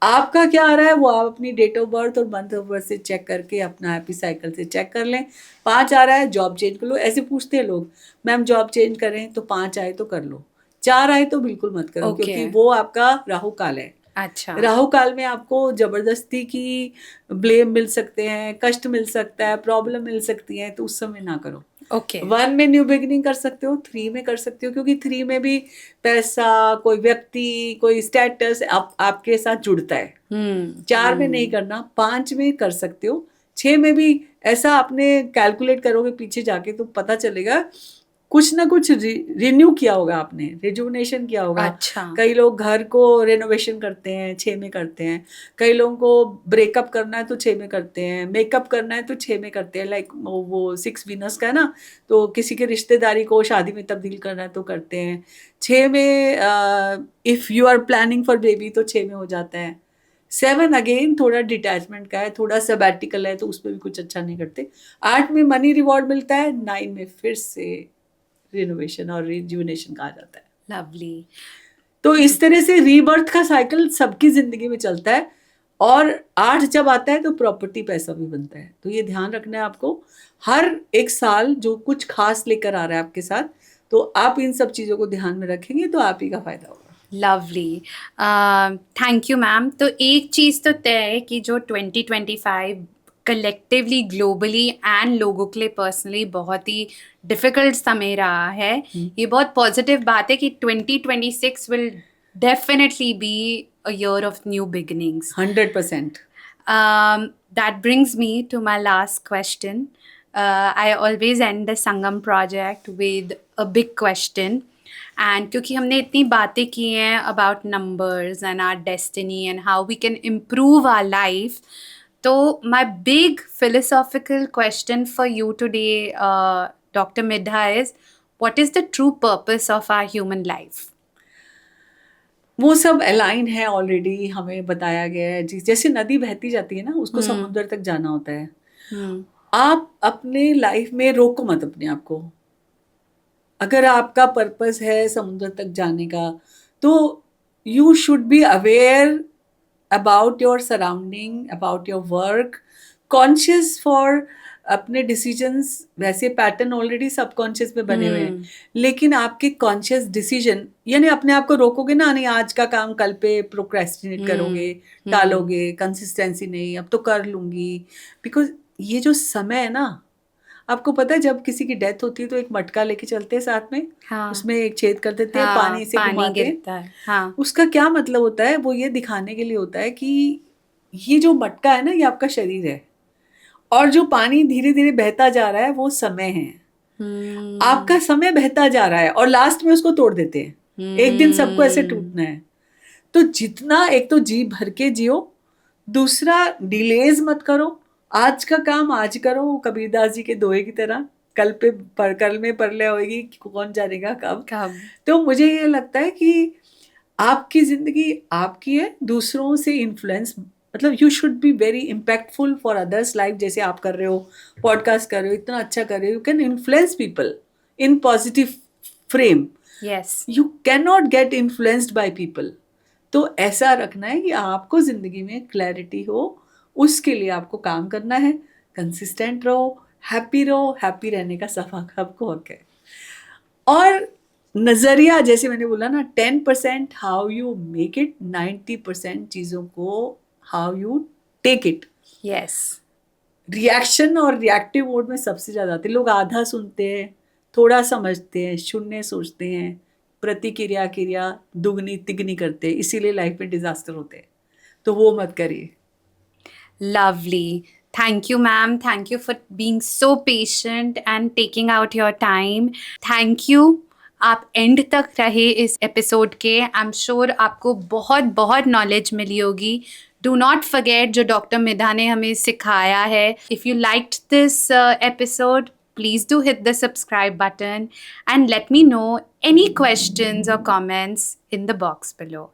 आपका क्या आ रहा है वो आप अपनी डेट ऑफ बर्थ और मंथ ऑफ बर्थ से चेक करके, अपना हैप्पी साइकिल से चेक कर लें। 5 आ रहा है, जॉब चेंज कर लो। ऐसे पूछते हैं लोग, मैम जॉब चेंज करें तो 5 आए तो कर लो, 4 आए तो बिल्कुल मत करो, Okay. क्योंकि वो आपका राहु काल है। अच्छा। राहु काल में आपको जबरदस्ती की ब्लेम मिल सकते हैं, कष्ट मिल सकता है, प्रॉब्लम मिल सकती है, तो उस समय ना करो। ओके। 1 में न्यू बिगिनिंग कर सकते हो, 3 में कर सकते हो, क्योंकि 3 में भी पैसा, कोई व्यक्ति, कोई स्टेटस आपके साथ जुड़ता है। 4 में नहीं करना, 5 में कर सकते हो। 6 में भी ऐसा आपने कैलकुलेट करोगे पीछे जाके तो पता चलेगा कुछ ना कुछ रिन्यू किया होगा आपने, रिजुवनेशन किया होगा। अच्छा। कई लोग घर को रेनोवेशन करते हैं, 6 में करते हैं। कई लोगों को ब्रेकअप करना है तो 6 में करते हैं, मेकअप करना है तो 6 में करते हैं। लाइक वो 6 वीनस का है ना, तो किसी के रिश्तेदारी को शादी में तब्दील करना है तो करते हैं 6 में। If you are planning for baby तो 6 में हो जाता है। 7 अगेन थोड़ा डिटैचमेंट का है, थोड़ा सबैटिकल है, तो उसमें भी कुछ अच्छा नहीं करते। 8 में मनी रिवॉर्ड मिलता है, 9 में फिर से रिनोवेशन और रिजुवनेशन कहा जाता है। लवली। तो इस तरह से रीबर्थ का साइकिल सबकी जिंदगी में चलता है। और 8 जब आता है तो प्रॉपर्टी, पैसा भी बनता है। तो ये ध्यान रखना है आपको, हर एक साल जो कुछ खास लेकर आ रहा है आपके साथ, तो आप इन सब चीज़ों को ध्यान में रखेंगे तो आप ही का फायदा होगा। लवली। Thank you ma'am. तो एक चीज़ तो तय है कि जो 2025 कलेक्टिवली, ग्लोबली एंड लोगों के लिए पर्सनली बहुत ही डिफिकल्ट समय रहा है, ये बहुत पॉजिटिव बात है कि 2026 will definitely be a year of new beginnings. 100%। That brings me to my last question. I always end the Sangam project with a big question. And क्योंकि हमने इतनी बातें की हैं about numbers and our destiny and how we can improve our life, तो my big philosophical question for you today, Dr. Midha, is what is the true purpose of our human life? वो सब align है already, हमें बताया गया है। जैसे नदी बहती जाती है ना, उसको समुद्र तक जाना होता है। हम्म आप अपने लाइफ में रोको मत अपने आप को। अगर आपका पर्पस है समुद्र तक जाने का, तो you should be aware about your surrounding, about your work, conscious for अपने डिसीजंस। वैसे पैटर्न ऑलरेडी सबकॉन्शियस में बने हुए हैं, लेकिन आपके कॉन्शियस डिसीजन, यानी अपने आप को रोकोगे ना, नहीं आज का काम कल पे प्रोक्रेस्टिनेट करोगे, टालोगे, कंसिस्टेंसी नहीं, अब तो कर लूंगी। बिकॉज ये जो समय है ना, आपको पता है जब किसी की डेथ होती है तो एक मटका लेके चलते हैं साथ में, हाँ उसमें एक छेद कर देते हैं, हाँ पानी से पानी घुमाते हैं। गिरता है हाँ उसका क्या मतलब होता है? वो ये दिखाने के लिए होता है कि ये जो मटका है ना, ये आपका शरीर है, और जो पानी धीरे धीरे बहता जा रहा है वो समय है। आपका समय बहता जा रहा है और लास्ट में उसको तोड़ देते हैं। एक दिन सबको ऐसे टूटना है। तो जितना, एक तो जी भर के जियो, दूसरा डिलेज मत करो। आज का काम आज करो, कबीरदास जी के दोहे की तरह, कल में परले होएगी, कौन जानेगा कब। कब तो मुझे ये लगता है कि आपकी जिंदगी आपकी है, दूसरों से इन्फ्लुएंस, मतलब you should be very impactful for others life. जैसे आप कर रहे हो, पॉडकास्ट कर रहे हो, इतना अच्छा कर रहे हो, you can influence people in positive frame. Yes you can not get influenced by people. तो ऐसा रखना है कि आपको जिंदगी में क्लैरिटी हो, उसके लिए आपको काम करना है। कंसिस्टेंट रहो, हैप्पी रहने का सबक आपको हक है। और नजरिया, जैसे मैंने बोला ना, 10% हाउ यू मेक इट, 90% चीजों को how you take it. Yes reaction और रिएक्टिव मोड में सबसे ज्यादा आते हैं लोग। आधा सुनते हैं, थोड़ा समझते हैं, शून्य सोचते हैं, प्रतिक्रिया क्रिया दुगनी तिगनी करते हैं, इसीलिए लाइफ में डिजास्टर होते हैं। तो वो मत करिए। Lovely. Thank you, ma'am. Thank you for being so patient and taking out your time. Thank you. आप एंड तक रहे इस एपिसोड के। आई एम श्योर आपको बहुत बहुत नॉलेज मिली होगी। डू नॉट फॉरगेट जो डॉक्टर मिधा ने हमें सिखाया है। If you liked this episode, please do hit the subscribe button and let me know any questions or comments in the box below.